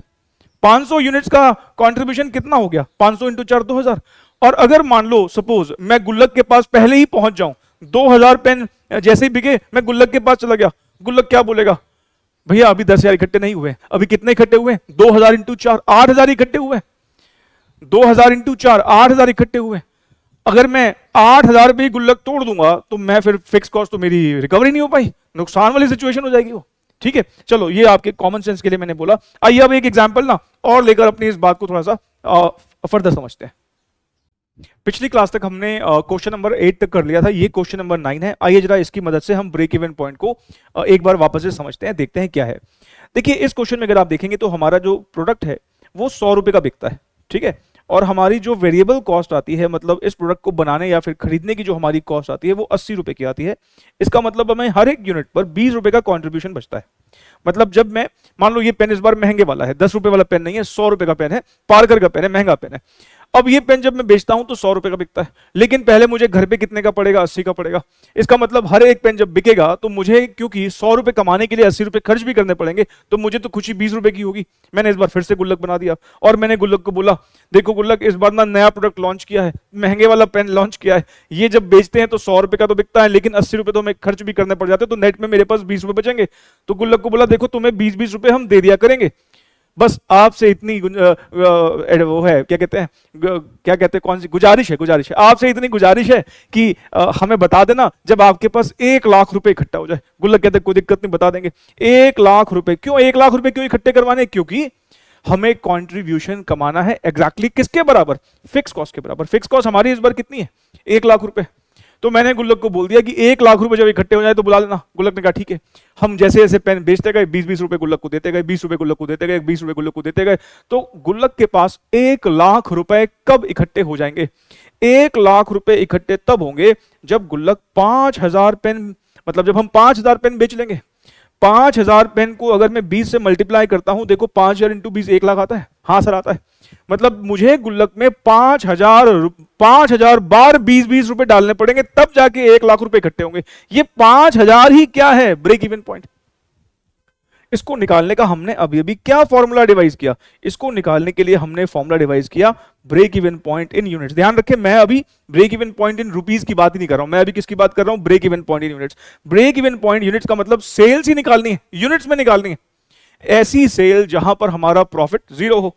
Speaker 1: 500 यूनिट्स का कंट्रीब्यूशन कितना हो गया? 500 इंटू 4 2,000। और अगर मान लो सपोज मैं गुल्लक के पास पहले ही पहुंच जाऊं, 2,000 पेन जैसे ही बिके मैं गुल्लक के पास चला गया, गुल्लक क्या बोलेगा? भैया अभी 10,000 इकट्ठे नहीं हुए। अभी कितने इकट्ठे हुए? 2,000 इंटू 4 8,000 इकट्ठे हुए। 2,000 इंटू 4 8,000 इकट्ठे हुए। अगर मैं 8,000 रुपये गुल्लक तोड़ दूंगा तो मैं फिर फिक्स कॉस्ट तो मेरी रिकवरी नहीं हो पाई, नुकसान वाली सिचुएशन हो जाएगी वो। ठीक है, चलो ये आपके कॉमन सेंस के लिए मैंने बोला। आइए अब एक एग्जांपल ना और लेकर अपनी इस बात को थोड़ा सा फर्दर समझते हैं। पिछली क्लास तक हमने क्वेश्चन नंबर 8 तक कर लिया था, ये क्वेश्चन नंबर 9 है। आइए जरा इसकी मदद से हम ब्रेक इवन पॉइंट को एक बार वापस से समझते हैं, देखते हैं क्या है। देखिए इस क्वेश्चन में अगर आप देखेंगे तो हमारा जो प्रोडक्ट है वो 100 रुपए का बिकता है, ठीक है, और हमारी जो वेरिएबल कॉस्ट आती है, मतलब इस प्रोडक्ट को बनाने या फिर खरीदने की जो हमारी कॉस्ट आती है वो 80 रुपए की आती है। इसका मतलब हमें हर एक यूनिट पर 20 रुपए का कॉन्ट्रीब्यूशन बचता है। मतलब जब मैं मान लो ये पेन इस बार महंगे वाला है, 10 रुपए वाला पेन नहीं है, 100 रुपए का पेन है, पार्कर का पेन है, महंगा पेन है। अब ये पेन जब मैं बेचता हूं तो 100 रुपए का बिकता है, लेकिन पहले मुझे घर पे कितने का पड़ेगा? 80 का पड़ेगा। इसका मतलब हर एक पेन जब बिकेगा तो मुझे, क्योंकि 100 रुपए कमाने के लिए 80 रुपए खर्च भी करने पड़ेंगे, तो मुझे तो खुशी 20 रुपए की होगी। मैंने इस बार फिर से गुल्लक बना दिया और मैंने गुल्लक को बोला, देखो गुल्लक इस बार ना नया प्रोडक्ट लॉन्च किया है, महंगे वाला पेन लॉन्च किया है, ये जब बेचते हैं तो 100 रुपए का तो बिकता है, लेकिन 80 रुपए तो हमें खर्च भी करने पड़ जाते हैं, तो नेट में मेरे पास 20 रुपए बचेंगे। तो गुल्लक को बोला, देखो तुम्हें 20-20 रुपए हम दे दिया करेंगे, बस आपसे इतनी वो है, क्या कहते हैं, कौन सी गुजारिश है आपसे इतनी गुजारिश है कि हमें बता देना जब आपके पास 1 लाख रुपए इकट्ठा हो जाए। गुल्लक कहते कोई दिक्कत नहीं, बता देंगे। 1 लाख रुपए क्यों? 1 लाख रुपए क्यों इकट्ठे करवाने? क्योंकि हमें कंट्रीब्यूशन कमाना है एग्जैक्टली किसके बराबर? फिक्स कॉस्ट के बराबर। फिक्स कॉस्ट हमारी इस बार कितनी है? 1 लाख रुपए। तो मैंने गुल्लक को बोल दिया कि 1 लाख रुपए जब इकट्ठे हो जाए तो बुला लेना। गुल्लक ने कहा ठीक है। हम जैसे जैसे पेन बेचते गए 20-20 रुपए गुल्लक को देते गए, 20 रुपए गुल्लक को देते गए, 20 रुपए गुल्लक को देते गए, तो गुल्लक के पास 1 लाख रुपए कब इकट्ठे हो जाएंगे? 1 लाख रुपए इकट्ठे तब होंगे जब गुल्लक 5,000 पेन, मतलब जब हम 5,000 पेन बेच लेंगे। 5,000 पेन को अगर मैं 20 से मल्टीप्लाई करता हूं, देखो 5,000 इंटू 20 1 लाख आता है। हाँ सर आता है। मतलब मुझे गुल्लक में 5,000 बार 20-20 रुपए डालने पड़ेंगे, तब जाके 1 लाख रुपए इकट्ठे होंगे। ये 5,000 ही क्या है? Break even point. इसको निकालने का हमने अभी अभी क्या फॉर्मूला डिवाइस किया? इसको निकालने के लिए हमने फॉर्मूला डिवाइस किया break even point in units. ध्यान रखें, मैं अभी break even point in rupees की बात ही नहीं कर रहा हूं, मैं अभी किसकी बात कर रहा हूं? Break even point in units. Break even point units का मतलब सेल्स ही निकालनी है, यूनिट्स में निकालनी है। ऐसी सेल जहां पर हमारा प्रॉफिट 0 हो।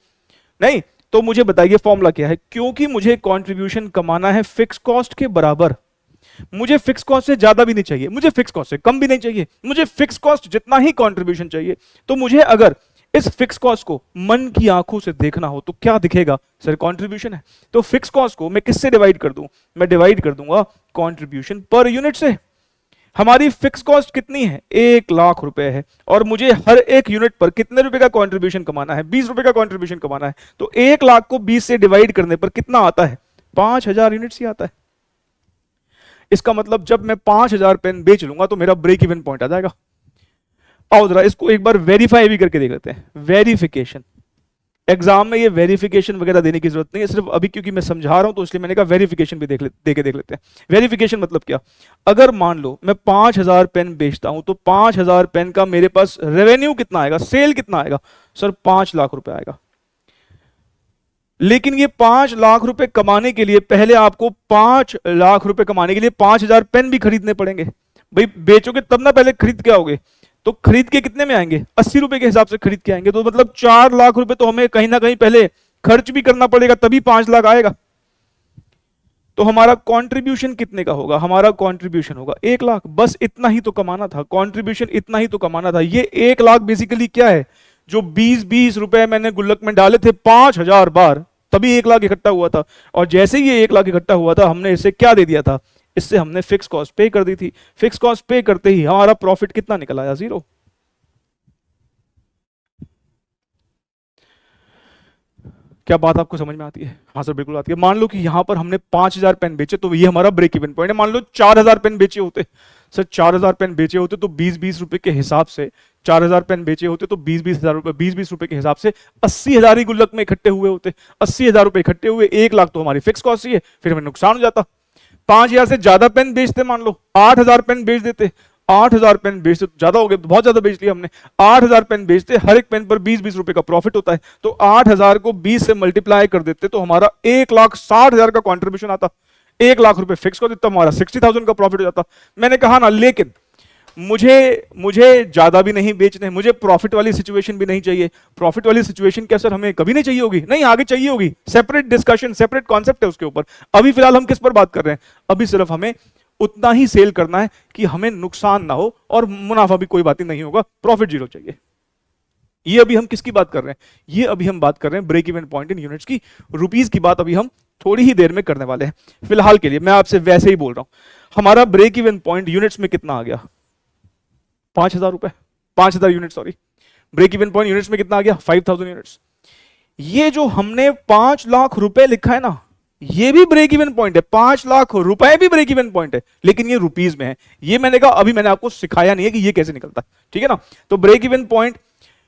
Speaker 1: नहीं तो मुझे बताइए फॉर्मूला क्या है? क्योंकि मुझे कंट्रीब्यूशन कमाना है फिक्स कॉस्ट के बराबर। मुझे फिक्स कॉस्ट से ज्यादा भी नहीं चाहिए, मुझे फिक्स कॉस्ट से कम भी नहीं चाहिए, मुझे फिक्स कॉस्ट जितना ही कंट्रीब्यूशन चाहिए। तो मुझे अगर इस फिक्स कॉस्ट को मन की आंखों से देखना हो तो क्या दिखेगा? सर कंट्रीब्यूशन है। तो फिक्स कॉस्ट को मैं किससे डिवाइड कर दूं? मैं डिवाइड कर दूंगा कंट्रीब्यूशन पर यूनिट से। हमारी फिक्स कॉस्ट कितनी है? 1 लाख रुपए है, और मुझे हर एक यूनिट पर कितने रुपए का कंट्रीब्यूशन कमाना है? 20 रुपए का कंट्रीब्यूशन कमाना है। तो 1 लाख को 20 से डिवाइड करने पर कितना आता है? 5,000 यूनिट्स ही आता है। इसका मतलब जब मैं 5,000 पेन बेच लूंगा तो मेरा ब्रेक इवन पॉइंट आ जाएगा। आओ जरा इसको एक बार वेरीफाई भी करके देख लेते हैं। वेरिफिकेशन, एग्जाम में ये वेरिफिकेशन वगैरह देने की जरूरत नहीं है, सिर्फ अभी क्योंकि मैं समझा रहा हूं तो इसलिए मैंने कहा वेरिफिकेशन भी देख लेते हैं। वेरिफिकेशन मतलब क्या, अगर मान लो मैं 5,000 पेन बेचता हूं तो 5,000 पेन का मेरे पास रेवेन्यू कितना आएगा, सेल कितना आएगा, सर 5 लाख रुपए आएगा। लेकिन ये 5 लाख रुपए कमाने के लिए पहले आपको 5 लाख रुपए कमाने के लिए 5,000 पेन भी खरीदने पड़ेंगे। भाई बेचोगे तब ना, पहले खरीद के आओगे, तो खरीद के कितने में आएंगे, 80 रुपए के हिसाब से खरीद के आएंगे, तो मतलब 4 लाख रुपए तो हमें कहीं ना कहीं पहले खर्च भी करना पड़ेगा, तभी 5 लाख आएगा। तो हमारा कंट्रीब्यूशन कितने का होगा, हमारा कंट्रीब्यूशन होगा 1 लाख। बस इतना ही तो कमाना था, कंट्रीब्यूशन इतना ही तो कमाना था। ये 1 लाख बेसिकली क्या है, जो 20-20 रुपए मैंने गुल्लक में डाले थे 5,000 बार, तभी 1 लाख इकट्ठा हुआ था। और जैसे ही ये 1 लाख इकट्ठा हुआ था, हमने इसे क्या दे दिया था, इससे हमने फिक्स कॉस्ट पे कर दी थी। फिक्स कॉस्ट पे करते ही हमारा प्रॉफिट कितना निकल आया, 0। क्या बात आपको समझ में आती है? हाँ सर बिल्कुल आती है। मान लो कि यहां पर हमने 5,000 पेन बेचे, तो ये हमारा ब्रेक इवन पॉइंट है। मान लो 4,000 पेन बेचे होते, सर 4,000 पेन बेचे होते तो 20-20 रुपए के हिसाब से 4,000 पेन बेचे होते तो 20-20 हजार रुपए, 20-20 रुपए के हिसाब से 80,000 ही गुल्लक में इकट्ठे हुए होते। 80,000 रुपए इकट्ठे हुए, 1 लाख तो हमारी फिक्स कॉस्ट ही है, फिर हमें नुकसान हो जाता। 5,000 से ज्यादा पेन बेचते, मान लो 8,000 पेन बेच देते, 8,000 पेन बेचते, ज्यादा हो गए, बहुत ज्यादा बेच लिया हमने। 8,000 पेन बेचते, हर एक पेन पर 20-20 रुपए का प्रॉफिट होता है, तो 8,000 को 20 से मल्टीप्लाई कर देते तो हमारा 1,60,000 का कॉन्ट्रीब्यूशन आता। 1 लाख रुपए फिक्स कर देता, हमारा 60,000 का प्रॉफिट हो जाता। मैंने कहा ना, लेकिन मुझे ज्यादा भी नहीं बेचने, मुझे प्रॉफिट वाली सिचुएशन भी नहीं चाहिए। प्रॉफिट वाली सिचुएशन क्या सर हमें कभी नहीं चाहिए होगी, नहीं आगे चाहिए होगी, सेपरेट डिस्कशन, सेपरेट कॉन्सेप्ट है उसके ऊपर। अभी फिलहाल हम किस पर बात कर रहे हैं, अभी सिर्फ हमें उतना ही सेल करना है कि हमें नुकसान ना हो, और मुनाफा भी कोई बात ही नहीं होगा, प्रॉफिट 0 चाहिए। ये अभी हम किसकी बात कर रहे हैं, ये अभी हम बात कर रहे हैं break even point in units की। रुपीस की बात अभी हम थोड़ी ही देर में करने वाले हैं। फिलहाल के लिए मैं आपसे वैसे ही बोल रहा हूं, हमारा ब्रेक इवन पॉइंट यूनिट्स में कितना आ गया, 5,000 रुपए, 5,000 unit, sorry, break even point units में कितना आ गया, 5,000 यूनिट्स। ये जो हमने 5 लाख रुपए लिखा है ना, ये भी ब्रेक इवन पॉइंट है, 5 लाख रुपए भी ब्रेक इवन पॉइंट है, लेकिन ये रुपीस में है। ये मैंने कहा अभी मैंने आपको सिखाया नहीं है कि ये कैसे निकलता है, ठीक है ना। तो ब्रेक इवन पॉइंट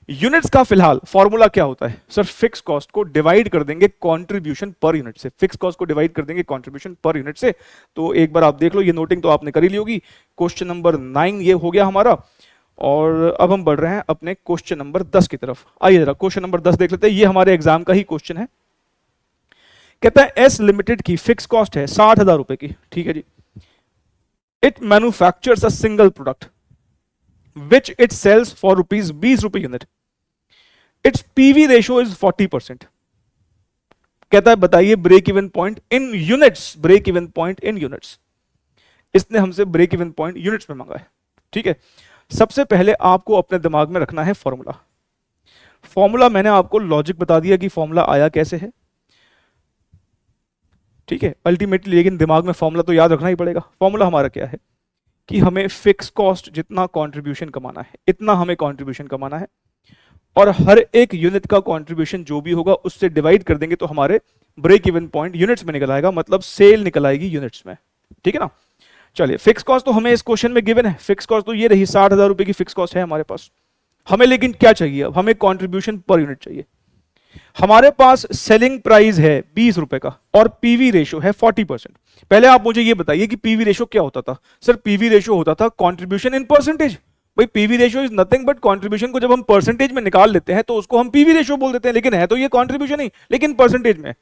Speaker 1: यूनिट्स का फिलहाल फॉर्मूला क्या होता है, सर फिक्स कॉस्ट को डिवाइड कर देंगे कंट्रीब्यूशन पर यूनिट से। फिक्स कॉस्ट को डिवाइड कर देंगे कंट्रीब्यूशन पर यूनिट से। तो एक बार आप देख लो, ये नोटिंग तो आपने कर ही ली होगी। क्वेश्चन नंबर 9 ये हो गया हमारा, और अब हम बढ़ रहे हैं अपने क्वेश्चन नंबर 10 की तरफ। आइए जरा क्वेश्चन नंबर 10 देख लेते हैं। ये हमारे एग्जाम का ही क्वेश्चन है। कहता है एस लिमिटेड की फिक्स कॉस्ट है 60,000 रुपए की, ठीक है जी। It manufactures a single product which it sells for rupees 20 रुपए unit. Its PV ratio is 40%। कहता है बताइए break even point in units, break even point in units. इसने हमसे ब्रेक इवन पॉइंट यूनिट्स में मांगा है, ठीक है। सबसे पहले आपको अपने दिमाग में रखना है फॉर्मूला। फॉर्मूला मैंने आपको लॉजिक बता दिया कि फॉर्मूला आया कैसे है, ठीक है। अल्टीमेटली लेकिन दिमाग में फॉर्मूला तो याद रखना ही पड़ेगा। फॉर्मूला हमारा क्या है कि हमें फिक्स कॉस्ट जितना कंट्रीब्यूशन कमाना है, इतना हमें कंट्रीब्यूशन कमाना है, और हर एक यूनिट का कंट्रीब्यूशन जो भी होगा उससे डिवाइड कर देंगे तो हमारे ब्रेक इवन पॉइंट यूनिट्स में निकल आएगा, मतलब सेल निकल आएगी यूनिट्स में, ठीक है ना। चलिए फिक्स कॉस्ट तो हमें इस क्वेश्चन में गिवन है, फिक्स कॉस्ट तो ये रही 60,000 रुपए की फिक्स कॉस्ट है हमारे पास। हमें लेकिन क्या चाहिए, अब हमें कंट्रीब्यूशन पर यूनिट चाहिए। हमारे पास सेलिंग प्राइस है 20 रुपए का और पीवी रेशियो है 40%। पहले आप मुझे ये बताइए कि पीवी रेशियो क्या होता था। सर पीवी रेशियो होता था कंट्रीब्यूशन इन परसेंटेज। भाई PV ratio is nothing but contribution को जब हम परसेंटेज में निकाल लेते हैं तो उसको हम पीवी रेशियो बोल देते हैं, लेकिन है तो ये कंट्रीब्यूशन ही, लेकिन परसेंटेज में।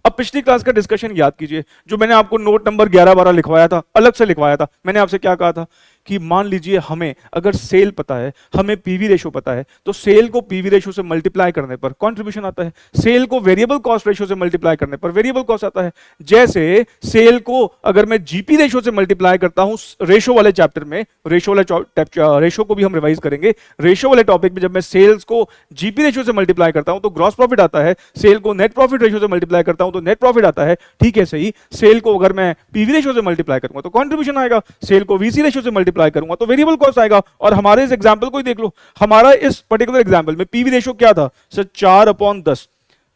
Speaker 1: अब पिछली क्लास का डिस्कशन याद कीजिए, जो मैंने आपको नोट नंबर 11-12 लिखवाया था, अलग से लिखवाया था। मैंने आपसे क्या कहा था कि मान लीजिए हमें अगर सेल पता है, हमें पीवी रेशियो पता है, तो सेल को पीवी रेशियो से मल्टीप्लाई करने पर कंट्रीब्यूशन आता है, सेल को वेरिएबल कॉस्ट रेशियो से मल्टीप्लाई करने पर वेरिएबल कॉस्ट आता है। जैसे सेल को अगर मैं जीपी रेशियो से मल्टीप्लाई करता हूं, रेशियो वाले चैप्टर में, रेशियो को भी हम रिवाइज करेंगे, रेशियो वाले टॉपिक में जब मैं सेल्स को जीपी रेशियो से मल्टीप्लाई करता हूं तो ग्रॉस प्रॉफिट आता है, सेल को नेट प्रॉफिट रेशियो से मल्टीप्लाई करता हूं तो नेट प्रॉफिट आता है। ठीक है सही, सेल को अगर मैं पीवी रेशियो से मल्टीप्लाई करूंगा तो कंट्रीब्यूशन आएगा, सेल को वीसी रेशियो से मल्टीप्लाई करूंगा तो वेरिएबल कॉस्ट आएगा। और हमारे इस एग्जांपल को ही देख लो, हमारा इस पर्टिकुलर एग्जांपल में पीवी रेशियो क्या था सर, 4/10,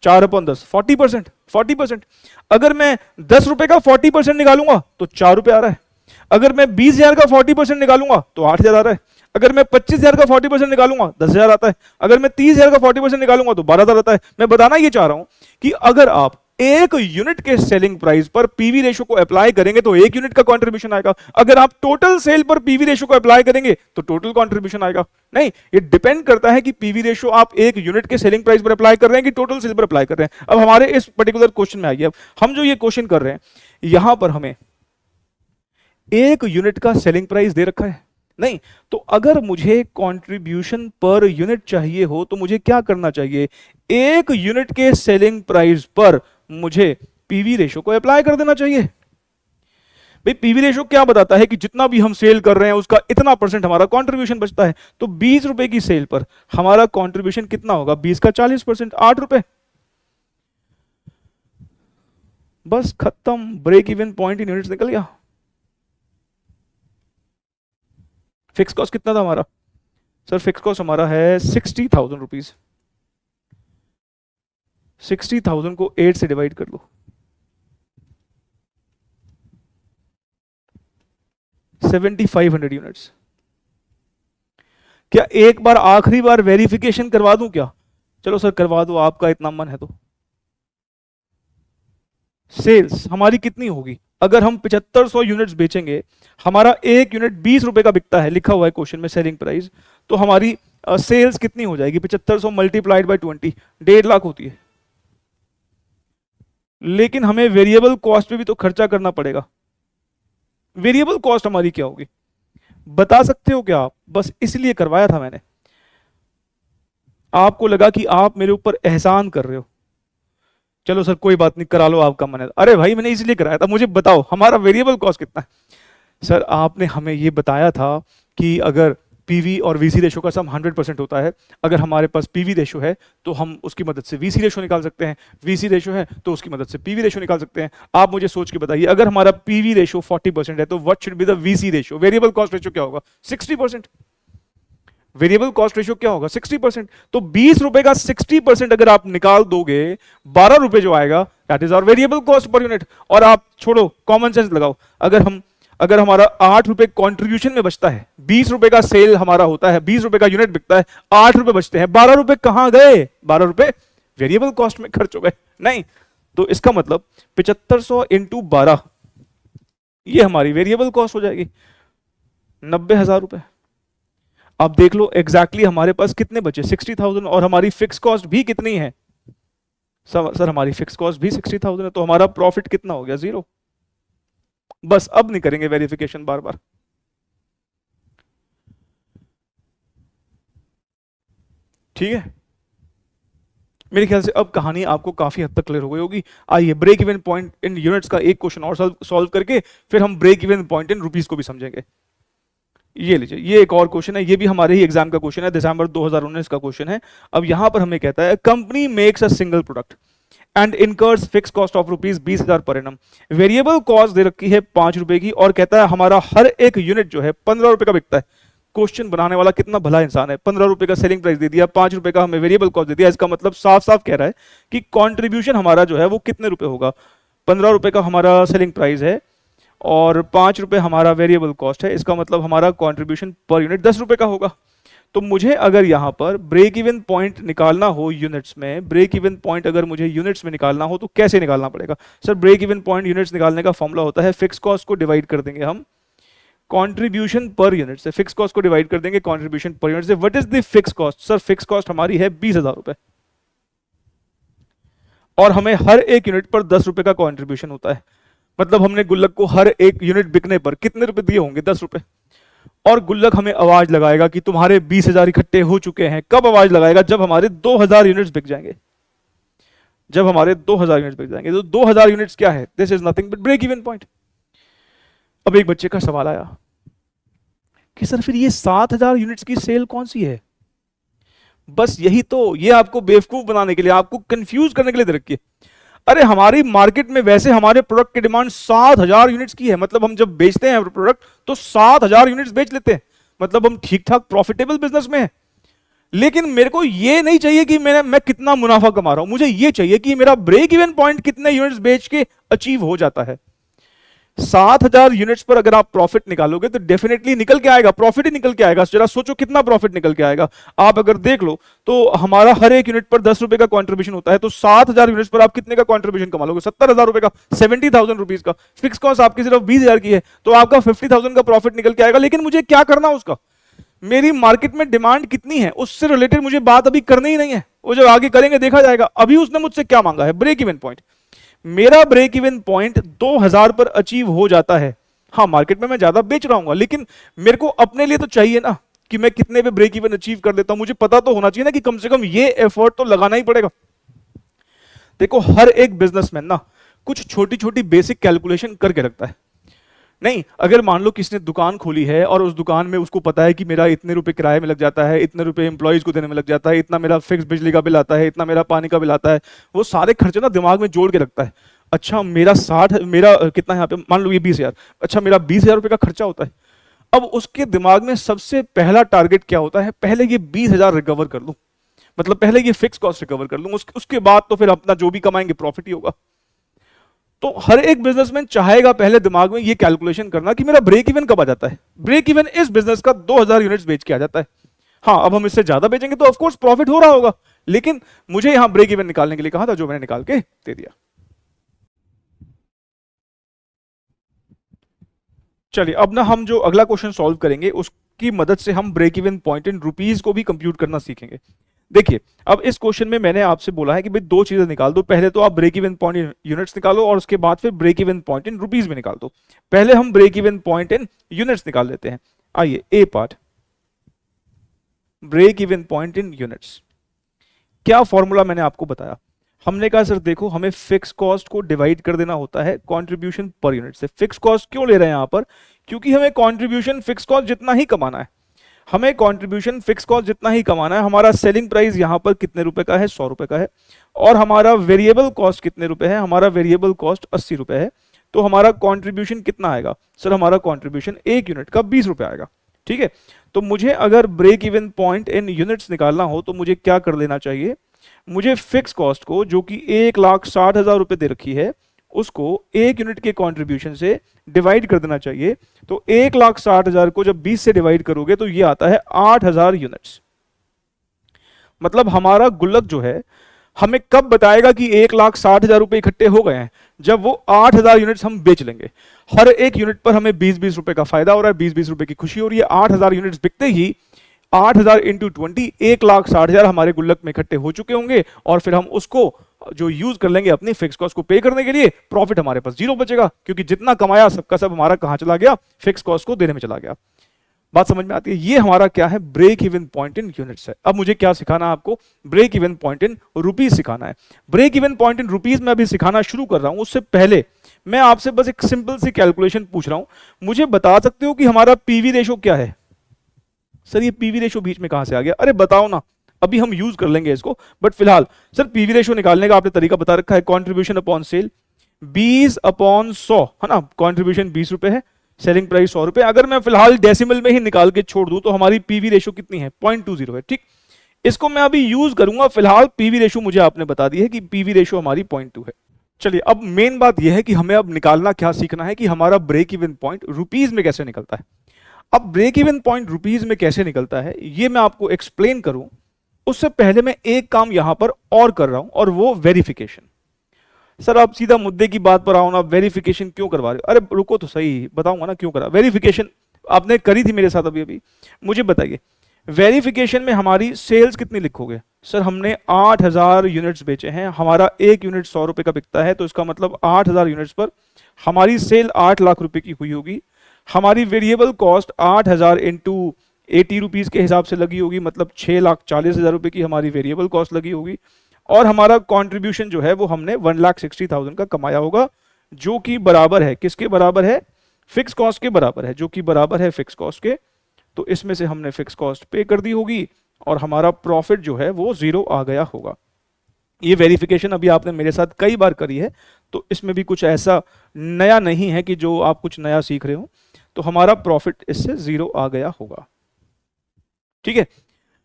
Speaker 1: 4/10 40%, 40%। अगर मैं 10 रुपए का 40% निकालूंगा तो 4 रुपए आ रहा है, अगर मैं 20,000 का 40% निकालूंगा तो 8,000 आ रहा है, अगर मैं 25,000 का 40% निकालूंगा 10,000 आता है, अगर मैं 30,000 का 40% निकालूंगा तो 12,000 आता है। मैं बताना ये चाह रहा हूं कि अगर आप एक यूनिट के सेलिंग प्राइस पर पीवी रेशो को अप्लाई करेंगे तो एक यूनिट का कंट्रीब्यूशन आएगा, अगर आप टोटल सेल पर पीवी रेशो को अप्लाई करेंगे तो टोटल कंट्रीब्यूशन आएगा। नहीं, ये डिपेंड करता है कि पीवी रेशो आप एक यूनिट के सेलिंग प्राइस पर अप्लाई कर रहे हैं कि टोटल सेल पर अप्लाई कर रहे हैं। अब हमारे इस पर्टिकुलर क्वेश्चन में आइए, अब हम जो ये क्वेश्चन कर रहे हैं यहां पर हमें एक यूनिट का सेलिंग प्राइस दे रखा है। नहीं, तो अगर मुझे कंट्रीब्यूशन पर यूनिट चाहिए हो तो मुझे क्या करना चाहिए, एक यूनिट के सेलिंग प्राइस पर मुझे पीवी रेशो को अप्लाई कर देना चाहिए। भाई पीवी रेशो क्या बताता है कि जितना भी हम सेल कर रहे हैं उसका इतना परसेंट हमारा कंट्रीब्यूशन बचता है। तो 20 रुपए की सेल पर हमारा कंट्रीब्यूशन कितना होगा, 20 का 40%, 8 रुपए। बस खत्म, break even point in units निकल गया। फिक्स कॉस्ट कितना था हमारा, सर फिक्स कॉस्ट हमारा है 60,000 रुपीज। 60,000 को 8 से डिवाइड कर लो, 7,500 यूनिट्स। क्या एक बार आखिरी बार वेरिफिकेशन करवा दूं क्या, चलो सर करवा दो, आपका इतना मन है तो। सेल्स हमारी कितनी होगी, अगर हम 7500 यूनिट्स बेचेंगे, हमारा एक यूनिट 20 रुपए का बिकता है, लिखा हुआ है क्वेश्चन में सेलिंग प्राइस, तो हमारी सेल्स कितनी हो जाएगी, 7500 मल्टीप्लाइड बाय 20, 1.5 लाख होती है। लेकिन हमें वेरिएबल कॉस्ट पे भी तो खर्चा करना पड़ेगा। वेरिएबल कॉस्ट हमारी क्या होगी बता सकते हो क्या आप, बस इसलिए करवाया था मैंने, आपको लगा कि आप मेरे ऊपर एहसान कर रहे हो, चलो सर कोई बात नहीं करा लो, आपका मन है। अरे भाई मैंने इसलिए कराया था, मुझे बताओ हमारा वेरिएबल कॉस्ट कितना है। सर आपने हमें ये बताया था कि अगर पीवी और वीसी रेशो का सम 100% होता है, अगर हमारे पास पीवी रेशो है तो हम उसकी मदद से वीसी रेशो निकाल सकते हैं, वीसी रेशो है तो उसकी मदद से पीवी रेशो निकाल सकते हैं। आप मुझे सोच के बताइए, अगर हमारा पीवी रेशो 40% है तो what should be the VC ratio, variable cost ratio क्या होगा, 60%। वेरिएबल कॉस्ट रेशियो क्या होगा, 60%। तो 20 रुपए का 60% अगर आप निकाल दोगे, 12 रुपए जो आएगा that is our variable cost per unit. और आप छोड़ो, कॉमन सेंस लगाओ, अगर हमारा 8 रुपए कॉन्ट्रीब्यूशन में बचता है, 20 रुपए का सेल हमारा होता है, 20 रुपए का यूनिट बिकता है, 8 रुपए बचते हैं, 12 रुपए कहां गए, 12 रुपए वेरिएबल कॉस्ट में खर्च हो गए। नहीं, तो इसका मतलब 7500 इंटू 12 ये हमारी वेरिएबल कॉस्ट हो जाएगी 90,000 रुपए। अब देख लो एग्जैक्टली हमारे पास कितने बचे, 60,000, और हमारी फिक्स कॉस्ट भी कितनी है सर हमारी फिक्स कॉस्ट भी 60,000 है, तो हमारा प्रॉफिट कितना हो गया, 0। बस अब नहीं करेंगे वेरिफिकेशन बार बार। ठीक है, मेरे ख्याल से अब कहानी आपको काफी हद तक क्लियर हो गई होगी। आइए break even point in units का एक क्वेश्चन और सॉल्व करके फिर हम break even point in rupees को भी समझेंगे। ये लीजिए, ये एक और क्वेश्चन है, ये भी हमारे ही एग्जाम का क्वेश्चन है, दिसंबर 2019 का क्वेश्चन है। अब यहां पर हमें कहता है company makes a single product and incurs fix cost of rupees 20,000 per annum. Variable cost दे रखी है 5 रुपए की, और कहता है हमारा हर एक यूनिट जो है 15 रुपए का बिकता है। क्वेश्चन बनाने वाला कितना भला इंसान है, 15 रुपए का सेलिंग प्राइस दे दिया, 5 रुपए का हमें वेरिएबल कॉस्ट दे दिया। इसका मतलब साफ साफ कह रहा है कि कॉन्ट्रीब्यूशन हमारा जो है वो कितने रुपए होगा, 15 रुपए का हमारा सेलिंग प्राइस है और 5 रुपए हमारा वेरिएबल कॉस्ट है। इसका मतलब हमारा कंट्रीब्यूशन पर यूनिट 10 रुपए का होगा। तो मुझे अगर यहां पर ब्रेक इवन पॉइंट निकालना हो यूनिट्स में, ब्रेक इवन पॉइंट अगर मुझे यूनिट्स में निकालना हो तो कैसे निकालना पड़ेगा sir? Break even point units निकालने का फॉर्मूला होता है, फिक्स कॉस्ट को डिवाइड कर देंगे हम कंट्रीब्यूशन पर यूनिट से, फिक्स कॉस्ट को डिवाइड कर देंगे कंट्रीब्यूशन पर यूनिट से। What is the fix cost? Sir fix cost हमारी है 20,000 रुपए, और हमें हर एक यूनिट पर 10 रुपए का कंट्रीब्यूशन होता है। मतलब हमने गुल्लक को हर एक यूनिट बिकने पर कितने रुपए दिए होंगे, 10 रुपए। और गुल्लक हमें आवाज लगाएगा कि तुम्हारे 20,000 इकट्ठे हो चुके हैं। कब आवाज लगाएगा? जब हमारे 2,000 यूनिट्स बिक जाएंगे। जब हमारे 2,000 यूनिट्स बिक जाएंगे। तो 2,000 यूनिट्स क्या है? This is nothing but break even point. अब एक बच्चे का सवाल आया कि सर फिर ये 7,000 यूनिट्स की सेल कौन सी है? बस यही तो, ये आपको बेवकूफ बनाने के लिए, आपको कंफ्यूज करने के लिए दे रखी है। अरे हमारी मार्केट में वैसे हमारे प्रोडक्ट की डिमांड 7,000 यूनिट्स की है। मतलब हम जब बेचते हैं प्रोडक्ट तो 7,000 यूनिट्स बेच लेते हैं। मतलब हम ठीक ठाक प्रॉफिटेबल बिजनेस में हैं। लेकिन मेरे को ये नहीं चाहिए कि मैं कितना मुनाफा कमा रहा हूं, मुझे ये चाहिए कि मेरा ब्रेक इवन पॉइंट कितने यूनिट्स बेच के अचीव हो जाता है। 7,000 यूनिट्स पर अगर आप प्रॉफिट निकालोगे तो डेफिनेटली निकल के आएगा, प्रॉफिट ही निकल के आएगा। जरा सोचो कितना प्रॉफिट निकल के आएगा। आप अगर देख लो तो हमारा हर एक यूनिट पर 10 रुपए का कॉन्ट्रीब्यूशन होता है, तो 7,000 यूनिट्स पर आप कितने का कॉन्ट्रीब्यूशन कमा लोगे? 70,000 रुपए का, 70,000 रुपीज का। फिक्स कॉस्ट आपकी सिर्फ 20,000 की है, तो आपका 50,000 का प्रॉफिट निकल के आएगा। लेकिन मुझे क्या करना उसका, मेरी मार्केट में डिमांड कितनी है उससे रिलेटेड मुझे बात अभी करनी ही नहीं है, वो जो आगे करेंगे देखा जाएगा। अभी उसने मुझसे क्या मांगा है? Break even point. मेरा ब्रेक इवन पॉइंट 2,000 पर अचीव हो जाता है। हाँ, मार्केट में मैं ज्यादा बेच रहा हूँ, लेकिन मेरे को अपने लिए तो चाहिए ना कि मैं कितने पे ब्रेक इवन अचीव कर लेता हूं। मुझे पता तो होना चाहिए ना कि कम से कम ये एफर्ट तो लगाना ही पड़ेगा। देखो, हर एक बिजनेसमैन ना कुछ छोटी छोटी बेसिक कैलकुलेशन करके रखता है। नहीं, अगर मान लो किसी ने दुकान खोली है और उस दुकान में उसको पता है कि मेरा इतने रुपए किराए में लग जाता है, इतने रुपए एम्प्लॉइज को देने में लग जाता है, इतना मेरा फिक्स बिजली का बिल आता है, इतना मेरा पानी का बिल आता है, वो सारे खर्चे ना दिमाग में जोड़ के रखता है। अच्छा, मेरा कितना है यहाँ पे, मान लो ये 20,000, अच्छा मेरा 20,000 रुपए का खर्चा होता है। अब उसके दिमाग में सबसे पहला टारगेट क्या होता है? पहले ये 20,000 रिकवर कर लूं, मतलब पहले ये फिक्स कॉस्ट रिकवर कर लूं, उसके बाद तो फिर अपना जो भी कमाएंगे प्रॉफिट ही होगा। तो हर एक बिजनेसमैन चाहेगा पहले दिमाग में ये कैलकुलेशन करना कि मेरा ब्रेक इवन कब आ जाता है। ब्रेक इवन इस बिजनेस का 2,000 यूनिट्स बेच के आ जाता है। हाँ, अब हम इससे ज्यादा बेचेंगे तो ऑफकोर्स प्रॉफिट हो रहा होगा, लेकिन मुझे यहां ब्रेक इवन निकालने के लिए कहा था, जो मैंने निकाल के दे दिया। चलिए, अब ना हम जो अगला क्वेश्चन सॉल्व करेंगे उसकी मदद से हम break even point in rupees को भी कंप्यूट करना सीखेंगे। देखिए, अब इस क्वेश्चन में मैंने आपसे बोला है कि भाई दो चीजें निकाल दो। पहले तो आप break even point in units निकालो और उसके बाद फिर break even point in rupees में निकाल दो। पहले हम break even point in units निकाल लेते हैं। आइए, A part, break even point in units. क्या फॉर्मूला मैंने आपको बताया? हमने कहा सर देखो, हमें फिक्स कॉस्ट को डिवाइड कर देना होता है कंट्रीब्यूशन पर यूनिट से। फिक्स कॉस्ट क्यों ले रहे हैं यहां पर? क्योंकि हमें कंट्रीब्यूशन फिक्स कॉस्ट जितना ही कमाना है। हमें कंट्रीब्यूशन फिक्स कॉस्ट जितना ही कमाना है। हमारा सेलिंग प्राइस यहां पर कितने रुपए का है? 100 रुपए का है। और हमारा वेरिएबल कॉस्ट कितने रुपए है? हमारा वेरिएबल कॉस्ट 80 रुपए है। तो हमारा कंट्रीब्यूशन कितना आएगा? सर हमारा कंट्रीब्यूशन एक यूनिट का 20 रुपए आएगा। ठीक है, तो मुझे अगर break even point in units निकालना हो तो मुझे क्या कर लेना चाहिए? मुझे फिक्स कॉस्ट को, जो कि 1,60,000 रुपए दे रखी है, उसको एक यूनिट के कंट्रीब्यूशन से डिवाइड कर देना चाहिए। तो 1,60,000 को जब 20 से डिवाइड करोगे तो ये आता है 8,000 यूनिट्स। मतलब हमारा गुल्लक जो है हमें कब बताएगा कि 1,60,000 रुपए इकट्ठे हो गए हैं? जब वो 8,000 यूनिट्स हम बेच लेंगे। हर एक यूनिट पर हमें 20-20 रुपए का फायदा हो रहा है, 20-20 रुपए की खुशी हो रही है। 8,000 यूनिट्स बिकते ही 8,000 इंटू 20, 1,60,000 हमारे गुल्लक में इकट्ठे हो चुके होंगे और फिर हम उसको जो यूज कर लेंगे अपनी फिक्स कॉस्ट को पे करने के लिए। प्रॉफिट हमारे पास जीरो बचेगा, क्योंकि जितना कमाया सबका सब हमारा कहां चला गया? फिक्स कॉस्ट को देने में चला गया। बात समझ में आती है? ये हमारा क्या है? Break even point in units है। अब मुझे क्या सिखाना है आपको? Break even point in rupees सिखाना है। Break even point in rupees में अभी सिखाना शुरू कर रहा हूं, उससे पहले मैं आपसे बस एक सिंपल सी कैलकुलेशन पूछ रहा हूं। मुझे बता सकते हो कि हमारा पीवी रेशो क्या है? सर ये पीवी रेशो बीच में कहां से आ गया? अरे बताओ ना, अभी हम यूज कर लेंगे इसको, बट फिलहाल सर पीवी रेशो निकालने का आपने तरीका बता रखा है, कंट्रीब्यूशन अपॉन सेल 20/100 है ना। कंट्रीब्यूशन 20 रुपए है, सेलिंग प्राइस 100 रुपए। अगर मैं फिलहाल डेसिमल में ही निकाल के छोड़ दूं तो हमारी पीवी रेशो कितनी है? 0.20 है। ठीक, इसको मैं अभी यूज करूंगा। फिलहाल पीवी रेशो मुझे आपने बता दी है कि पीवी रेशो हमारी 0.2 है। चलिए, अब मेन बात यह है कि हमें अब निकालना क्या सीखना है कि हमारा ब्रेक इवन पॉइंट रुपीज में कैसे निकलता है। अब ब्रेक इवन पॉइंट रुपीज में कैसे निकलता है ये मैं आपको एक्सप्लेन करूं, उससे पहले मैं एक काम यहां पर और कर रहा हूं, और वो वेरिफिकेशन। सर आप सीधा मुद्दे की बात पर आओ ना, वेरिफिकेशन क्यों करवा रहे हो? अरे रुको तो सही, बताऊंगा ना क्यों करा। वेरिफिकेशन आपने करी थी मेरे साथ अभी अभी, मुझे बताइए वेरिफिकेशन में हमारी सेल्स कितनी लिखोगे? सर हमने 8,000 यूनिट्स बेचे हैं, हमारा एक यूनिट 100 रुपए का बिकता है, तो इसका मतलब 8,000 यूनिट्स पर हमारी सेल 8 लाख रुपए की हुई होगी। हमारी वेरिएबल कॉस्ट 8,000 इंटू 80 रुपीज के हिसाब से लगी होगी, मतलब 6,40,000 रुपए की हमारी वेरिएबल कॉस्ट लगी होगी। और हमारा कंट्रीब्यूशन जो है वो हमने 1,60,000 का कमाया होगा, जो कि बराबर है किसके बराबर है? फिक्स कॉस्ट के बराबर है, जो कि बराबर है फिक्स कॉस्ट के। तो इसमें से हमने फिक्स कॉस्ट पे कर दी होगी और हमारा प्रॉफिट जो है वो 0 आ गया होगा। ये वेरिफिकेशन अभी आपने मेरे साथ कई बार करी है, तो इसमें भी कुछ ऐसा नया नहीं है कि जो आप कुछ नया सीख रहे हो। तो हमारा प्रॉफिट इससे 0 आ गया होगा। ठीक है,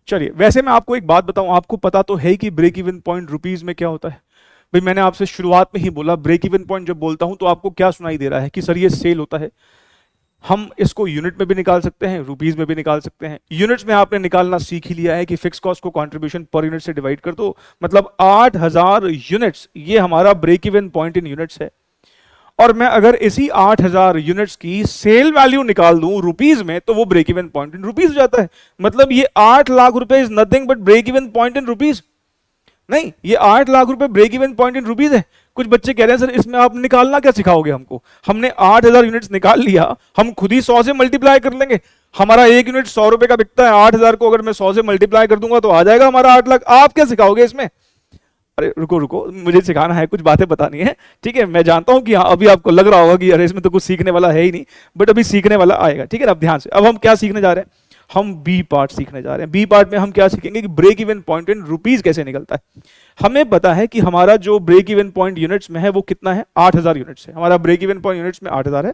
Speaker 1: चलिए वैसे मैं आपको एक बात बताऊं, आपको पता तो है कि ब्रेक इवन पॉइंट रुपीज में क्या होता है। भाई मैंने आपसे शुरुआत में ही बोला ब्रेक इवन पॉइंट जब बोलता हूं तो आपको क्या सुनाई दे रहा है कि सर ये सेल होता है। हम इसको यूनिट में भी निकाल सकते हैं, रुपीज में भी निकाल सकते हैं। यूनिट्स में आपने निकालना सीख ही लिया है कि फिक्स कॉस्ट को कंट्रीब्यूशन पर यूनिट से डिवाइड कर दो, मतलब 8000 यूनिट्स, ये हमारा break even point in units है। और मैं अगर इसी 8000 यूनिट्स की सेल वैल्यू निकाल दूं रुपीज में तो वो break even point in rupees हो जाता है। मतलब ये 8 लाख रुपए is nothing but break even point in rupees. नहीं, ये 8 लाख रुपए break even point in rupees है। कुछ बच्चे कह रहे हैं सर इसमें आप निकालना क्या सिखाओगे हमको, हमने 8000 यूनिट्स निकाल लिया, हम खुद ही 100 से मल्टीप्लाई कर लेंगे। हमारा एक यूनिट 100 रुपए का बिकता है, 8000 को अगर मैं 100 से मल्टीप्लाई कर दूंगा तो आ जाएगा हमारा 8 लाख। आप क्या सिखाओगे इसमें? अरे रुको रुको, मुझे सिखाना है, कुछ बातें बतानी है। ठीक है, मैं जानता हूं कि हाँ अभी आपको लग रहा होगा कि अरे इसमें तो कुछ सीखने वाला है ही नहीं, बट अभी सीखने वाला आएगा। ठीक है ना, अब ध्यान से। अब हम क्या सीखने जा रहे हैं? हम बी पार्ट सीखने जा रहे हैं। बी पार्ट में हम क्या सीखेंगे कि break even point in rupees कैसे निकलता है। हमें पता है कि हमारा जो ब्रेक इवन पॉइंट यूनिट्स में है वो कितना है, 8000 यूनिट्स है। हमारा ब्रेक इवन पॉइंट यूनिट्स में 8000 है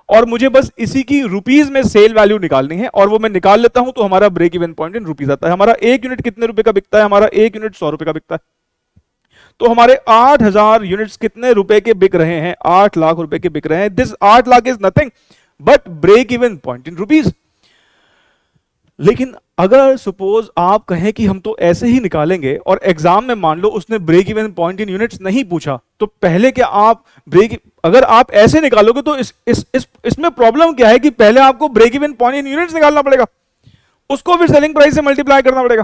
Speaker 1: और मुझे बस इसी की रुपीज में सेल वैल्यू निकालनी है और वो मैं निकाल लेता हूं तो हमारा break even point in rupees आता है। हमारा एक यूनिट कितने रुपए का बिकता है? हमारा एक यूनिट 100 रुपए का बिकता है। तो हमारे 8000 यूनिट्स कितने रुपए के बिक रहे हैं? 8 लाख रुपए के बिक रहे हैं। This 8 lakh is nothing but break even point in rupees. लेकिन अगर सपोज आप कहें कि हम तो ऐसे ही निकालेंगे और एग्जाम में मान लो उसने break even point in units नहीं पूछा, तो पहले क्या आप अगर आप ऐसे निकालोगे तो इसमें प्रॉब्लम क्या है कि पहले आपको break even point in units निकालना पड़ेगा, उसको फिर सेलिंग प्राइस से मल्टीप्लाई करना पड़ेगा।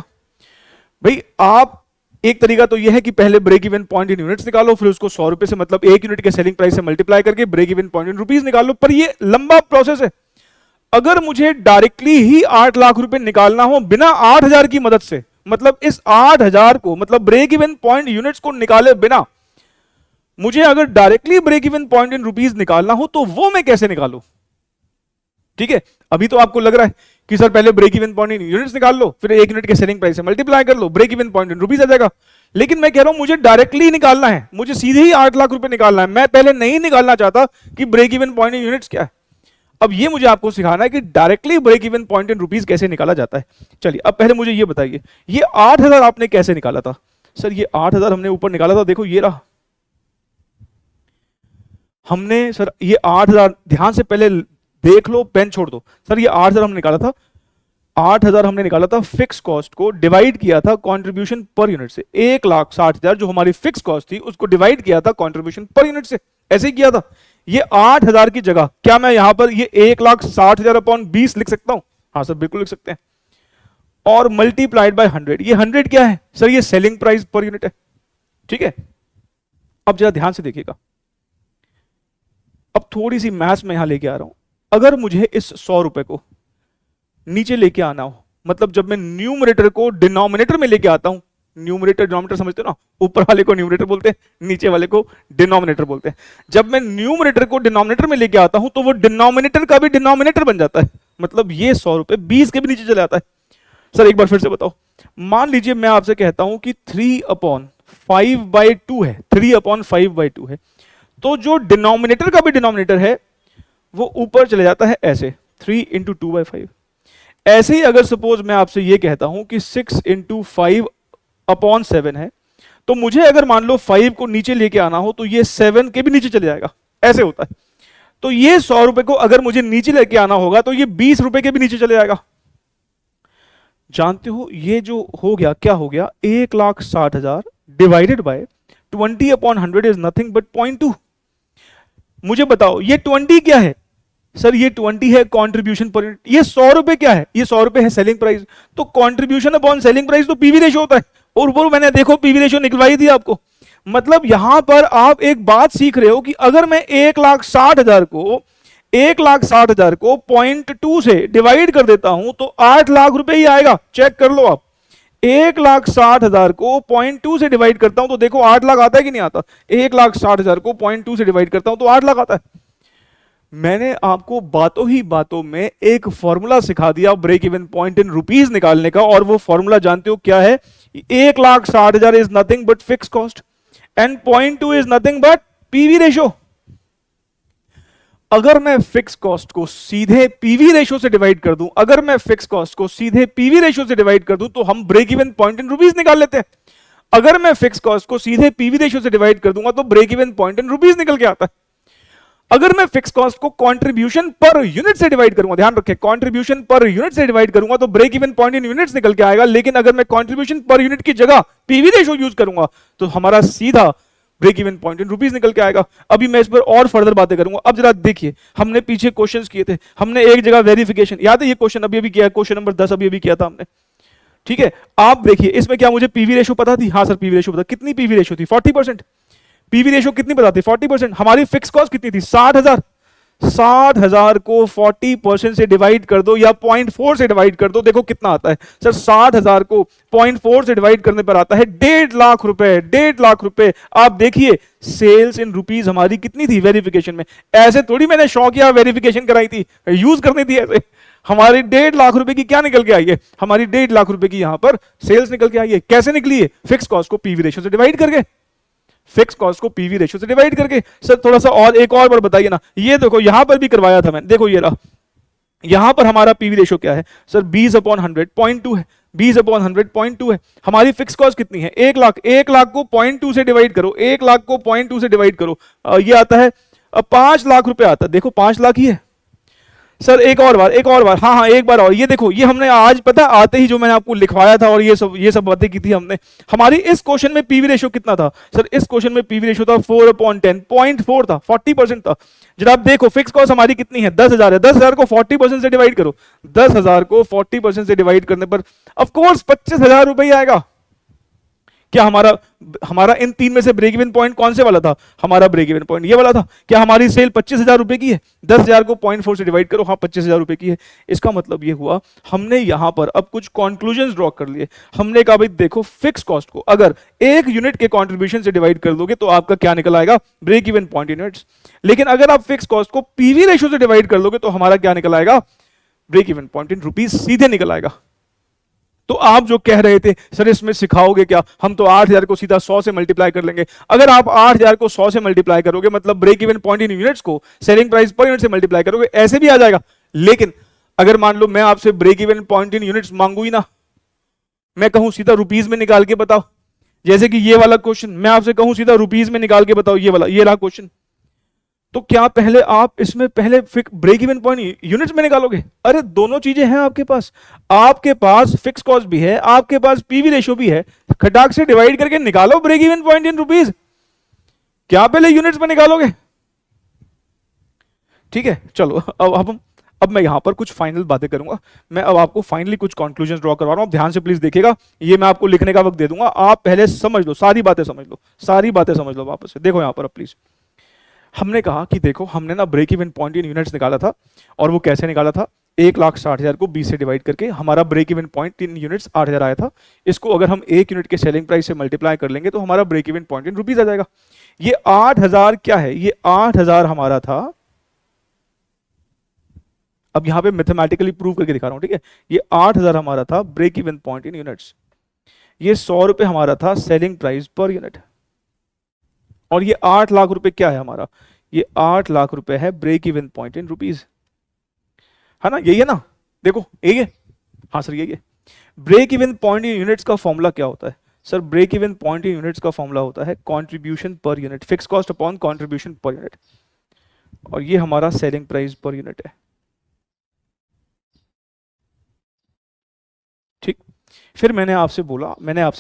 Speaker 1: भाई आप, एक तरीका तो यह है कि पहले break even point in units निकालो, फिर उसको 100 रुपए से, मतलब एक यूनिट के सेलिंग प्राइस से मल्टीप्लाई करके break even point in rupees निकाल लो, पर ये लंबा प्रोसेस है। अगर मुझे डायरेक्टली ही 8 लाख रुपए निकालना हो बिना 8000 की मदद से, मतलब इस 8000 को, मतलब ब्रेक इवन पॉइंट यूनिट्स को निकाले बिना मुझे अगर directly break even point in rupees निकालना हो तो वो मैं कैसे निकालूं? ठीक है, अभी तो आपको लग रहा है कि सर पहले break even point in units निकाल लो, फिर एक यूनिट के सेलिंग प्राइस से मल्टीप्लाई कर लो, break even point in rupees आ जाएगा। लेकिन मैं कह रहा हूं मुझे डायरेक्टली निकालना है, मुझे सीधे ही 8 लाख रुपए निकालना है। मैं पहले नहीं निकालना चाहता कि break even point in units क्या है। अब ये मुझे आपको सिखाना है कि directly break even point in rupees कैसे निकाला जाता है। चलिए अब पहले मुझे ये बताइए, ये 8000 आपने कैसे निकाला था? सर ये 8000 हमने ऊपर निकाला था, देखो ये रहा। हमने सर ये 8000, ध्यान से पहले देख लो, पेन छोड़ दो। सर ये 8000 हमने निकाला था, 8000 हमने निकाला था, फिक्स कॉस्ट को डिवाइड किया था कंट्रीब्यूशन पर यूनिट से। 1,60,000 जो हमारी फिक्स कॉस्ट थी उसको डिवाइड किया था कंट्रीब्यूशन पर यूनिट से, ऐसे ही किया था। ये 8000 की जगह क्या मैं यहां पर ये 1,60,000 अपॉन 20 लिख सकता हूं? हाँ सर बिल्कुल लिख सकते हैं। और मल्टीप्लाइड बाय 100, ये 100 क्या है सर? ये सेलिंग प्राइस पर यूनिट है। ठीक है, अब जरा ध्यान से देखिएगा, अब थोड़ी सी मैथ्स में यहां लेके आ रहा हूं। अगर मुझे इस 100 रुपए को नीचे लेके आना हो, मतलब जब मैं न्यूमरेटर को डिनोमिनेटर में लेके आता हूं, न्यूमरेटर डिनोमिनेटर समझते हो ना, ऊपर वाले को न्यूमरेटर बोलते हैं, नीचे वाले को डिनोमिनेटर बोलते हैं। जब मैं न्यूमरेटर को डिनोमिनेटर में लेके आता हूं तो वो डिनोमिनेटर का भी डिनोमिनेटर बन जाता है, मतलब ये 100 रुपए 20 के भी नीचे चले आता है। सर एक बार फिर से बताओ, मान लीजिए मैं आपसे कहता हूं कि 3/5/2 है, 3/5/2 है, तो जो डिनोमिनेटर का भी डिनोमिनेटर है वो ऊपर चले जाता है ऐसे, 3 × 2/5। ऐसे ही अगर सपोज मैं आपसे ये कहता हूं कि 6 × 5/7 है, तो मुझे अगर मान लो 5 को नीचे लेके आना हो तो ये 7 के भी नीचे चले जाएगा, ऐसे होता है। तो ये 100 रुपए को अगर मुझे नीचे लेके आना होगा तो ये 20 रुपए के भी नीचे चले जाएगा। जानते हो ये जो हो गया, क्या हो गया? 1,60,000 divided by 20/100 is nothing but 0.2। मुझे बताओ ये 20 क्या है? सर ये 20 है कंट्रीब्यूशन पर यूनिट। ये 100 रुपए क्या है? ये 100 रुपए है सेलिंग प्राइस। तो कंट्रीब्यूशन अपॉन सेलिंग प्राइस तो पीवी रेशियो होता है, और ऊपर मैंने देखो पीवी रेशियो निकलवाई दी आपको। मतलब यहां पर आप एक बात सीख रहे हो कि अगर मैं 1,60,000 को 0.2 से डिवाइड कर देता हूं तो 8 लाख रुपए ही आएगा। चेक कर लो आप, 1,60,000 को 0.2 से डिवाइड करता हूं तो देखो 8 लाख आता है कि नहीं आता? 1,60,000 को 0.2 से डिवाइड करता हूं तो 8 लाख आता है। मैंने आपको बातों ही बातों में एक फॉर्मूला सिखा दिया break even point in rupees निकालने का, और वो फॉर्मूला जानते हो क्या है? 1,60,000 is nothing but fix cost and 0.2 is nothing but PV ratio. अगर मैं फिक्स कॉस्ट को सीधे पीवी रेशियो से डिवाइड कर दूं, अगर मैं फिक्स कॉस्ट को सीधे पीवी रेशियो से डिवाइड कर दूं तो हम break even point in rupees निकाल लेते हैं। अगर मैं फिक्स कॉस्ट को सीधे पीवी रेशियो से डिवाइड कर दूंगा तो break even point in rupees निकल के आता है। अगर मैं फिक्स कॉस्ट को कंट्रीब्यूशन पर यूनिट से डिवाइड करूंगा, ध्यान रखें, कंट्रीब्यूशन पर यूनिट से डिवाइड करूंगा तो break even point in units निकल के आएगा। लेकिन अगर मैं कंट्रीब्यूशन पर यूनिट की जगह पीवी रेशियो यूज करूंगा तो हमारा सीधा break even point in rupees निकल के आएगा। अभी मैं इस पर और फर्दर बातें करूंगा। अब जरा देखिए, हमने पीछे क्वेश्चंस किए थे, हमने एक जगह वेरिफिकेशन, याद है ये क्वेश्चन अभी अभी किया, क्वेश्चन नंबर 10 अभी अभी किया था हमने, ठीक है। आप देखिए इसमें क्या मुझे पीवी रेशियो पता थी? हाँ सर पीवी रेशियो पता। कितनी पीवी रेशियो थी? 40%। पीवी रेशियो कितनी पता थी? 40%। हमारी फिक्स कॉस्ट कितनी थी? 60,000। 60,000 को 40% से डिवाइड कर दो या 0.4 से डिवाइड कर दो, देखो कितना आता है सर। 60,000 को 0.4 से डिवाइड करने पर आता है 1.5 लाख रुपए। 1.5 लाख रुपए। आप देखिए सेल्स इन रुपीज हमारी कितनी थी वेरिफिकेशन में। ऐसे थोड़ी मैंने शौक या वेरिफिकेशन कराई थी, यूज करनी थी ऐसे। हमारी 1.5 लाख रुपए की क्या निकल के आई है? हमारी 1.5 लाख रुपए की यहां पर सेल्स निकल के आई है। कैसे निकली है? फिक्स कॉस्ट को पीवी रेशियो से डिवाइड करके। फिक्स कॉस्ट को पीवी रेशियो से डिवाइड करके। सर थोड़ा सा और एक और बार बताइए ना। ये देखो यहां पर भी करवाया था मैंने, देखो ये रहा। यहां पर हमारा पीवी रेशियो क्या है सर? 20/100 0.2 है। 20/100 0.2 है। हमारी फिक्स कॉस्ट कितनी है? 1 लाख। 1 लाख को 0.2 से डिवाइड करो। 1 लाख को 0.2 से डिवाइड करो, ये आता है 5 लाख रुपए आता है। देखो 5 लाख ही है सर। एक और बार, एक और बार, हाँ हाँ एक बार और। ये देखो, ये हमने आज पता आते ही जो मैंने आपको लिखवाया था और ये सब बातें की थी हमने। हमारी इस क्वेश्चन में पीवी रेशियो कितना था सर? इस क्वेश्चन में पीवी रेशियो था 4/10, 0.4 था, 40% था। जब आप देखो फिक्स कॉस्ट हमारी कितनी है? 10,000 है। 10,000 को 40% से डिवाइड करो। 10,000 को 40% से डिवाइड करने पर ऑफकोर्स 25,000 रुपए ही आएगा। क्या हमारा इन तीन में से ब्रेक इवन पॉइंट कौन से वाला था? हमारा ब्रेक इवन पॉइंट ये वाला था। क्या हमारी सेल 25,000 रुपए की है? 10,000 को 0.4 से डिवाइड करो, हाँ 25,000 रुपए की है। इसका मतलब ये हुआ हमने यहां पर अब कुछ कंक्लूजन ड्रॉ कर लिए। हमने कहा भाई देखो फिक्स कॉस्ट को अगर एक यूनिट के कॉन्ट्रीब्यूशन से डिवाइड कर दोगे तो आपका क्या निकल आएगा? Break even point in units. लेकिन अगर आप फिक्स कॉस्ट को पीवी रेशियो से डिवाइड कर दोगे तो हमारा क्या निकल आएगा? Break even point in rupees सीधे निकल आएगा। तो आप जो कह रहे थे सर इसमें सिखाओगे क्या? हम तो 8,000 को सीधा 100 से मल्टीप्लाई कर लेंगे। अगर आप 8,000 को 100 से मल्टीप्लाई करोगे मतलब break even point in units को सेलिंग प्राइस पर यूनिट से मल्टीप्लाई करोगे, ऐसे भी आ जाएगा। लेकिन अगर मान लो मैं आपसे break even point in units मांगू ही ना, मैं कहूं सीधा रुपीज में निकाल के बताओ, जैसे कि ये वाला क्वेश्चन मैं आपसे कहूं सीधा रुपीज में निकाल के बताओ, ये वाला, ये रहा क्वेश्चन, तो क्या पहले आप इसमें पहले ब्रेक इवन पॉइंट यूनिट्स में निकालोगे? अरे दोनों चीजें हैं आपके पास। आपके पास फिक्स कॉस्ट भी है, आपके पास पीवी रेशियो भी है। खटाक से डिवाइड करके निकालो break even point in rupees. क्या पहले यूनिट्स में निकालोगे? ठीक है चलो अब मैं यहां पर कुछ फाइनल बातें करूंगा। मैं अब आपको फाइनली कुछ कंक्लूजन ड्रॉ करवा रहा हूं। ध्यान से प्लीज देखिएगा, ये मैं आपको लिखने का वक्त दे दूंगा, आप पहले समझ लो, सारी बातें समझ लो, सारी बातें समझ लो वापस से। देखो यहां पर प्लीज, हमने कहा कि देखो हमने ना break even point in units निकाला था, और वो कैसे निकाला था? 1,60,000 को 20 से डिवाइड करके हमारा break even point in units 8,000 आया था। इसको अगर हम एक यूनिट के सेलिंग प्राइस से मल्टीप्लाई कर लेंगे तो हमारा break even point in rupees आ जाएगा। ये 8,000 क्या है? ये 8,000 हमारा था। अब यहां पे मैथमेटिकली प्रूव करके दिखा रहा हूं, ठीक है। ये 8,000 हमारा था break even point in units. ये 100 रुपए हमारा था सेलिंग प्राइस पर यूनिट। और ये 8 लाख रुपए क्या है हमारा? ये 8 लाख रुपए है break even point in rupees, है ना? यही है ना? देखो यही है, हाँ सर यही है। Break even point in units का फॉर्मूला क्या होता है sir? Break even point in units का फॉर्मूला होता है contribution per unit, fix cost upon contribution per unit, और ये हमारा सेलिंग प्राइस पर यूनिट है। ठीक, फिर मैंने आपसे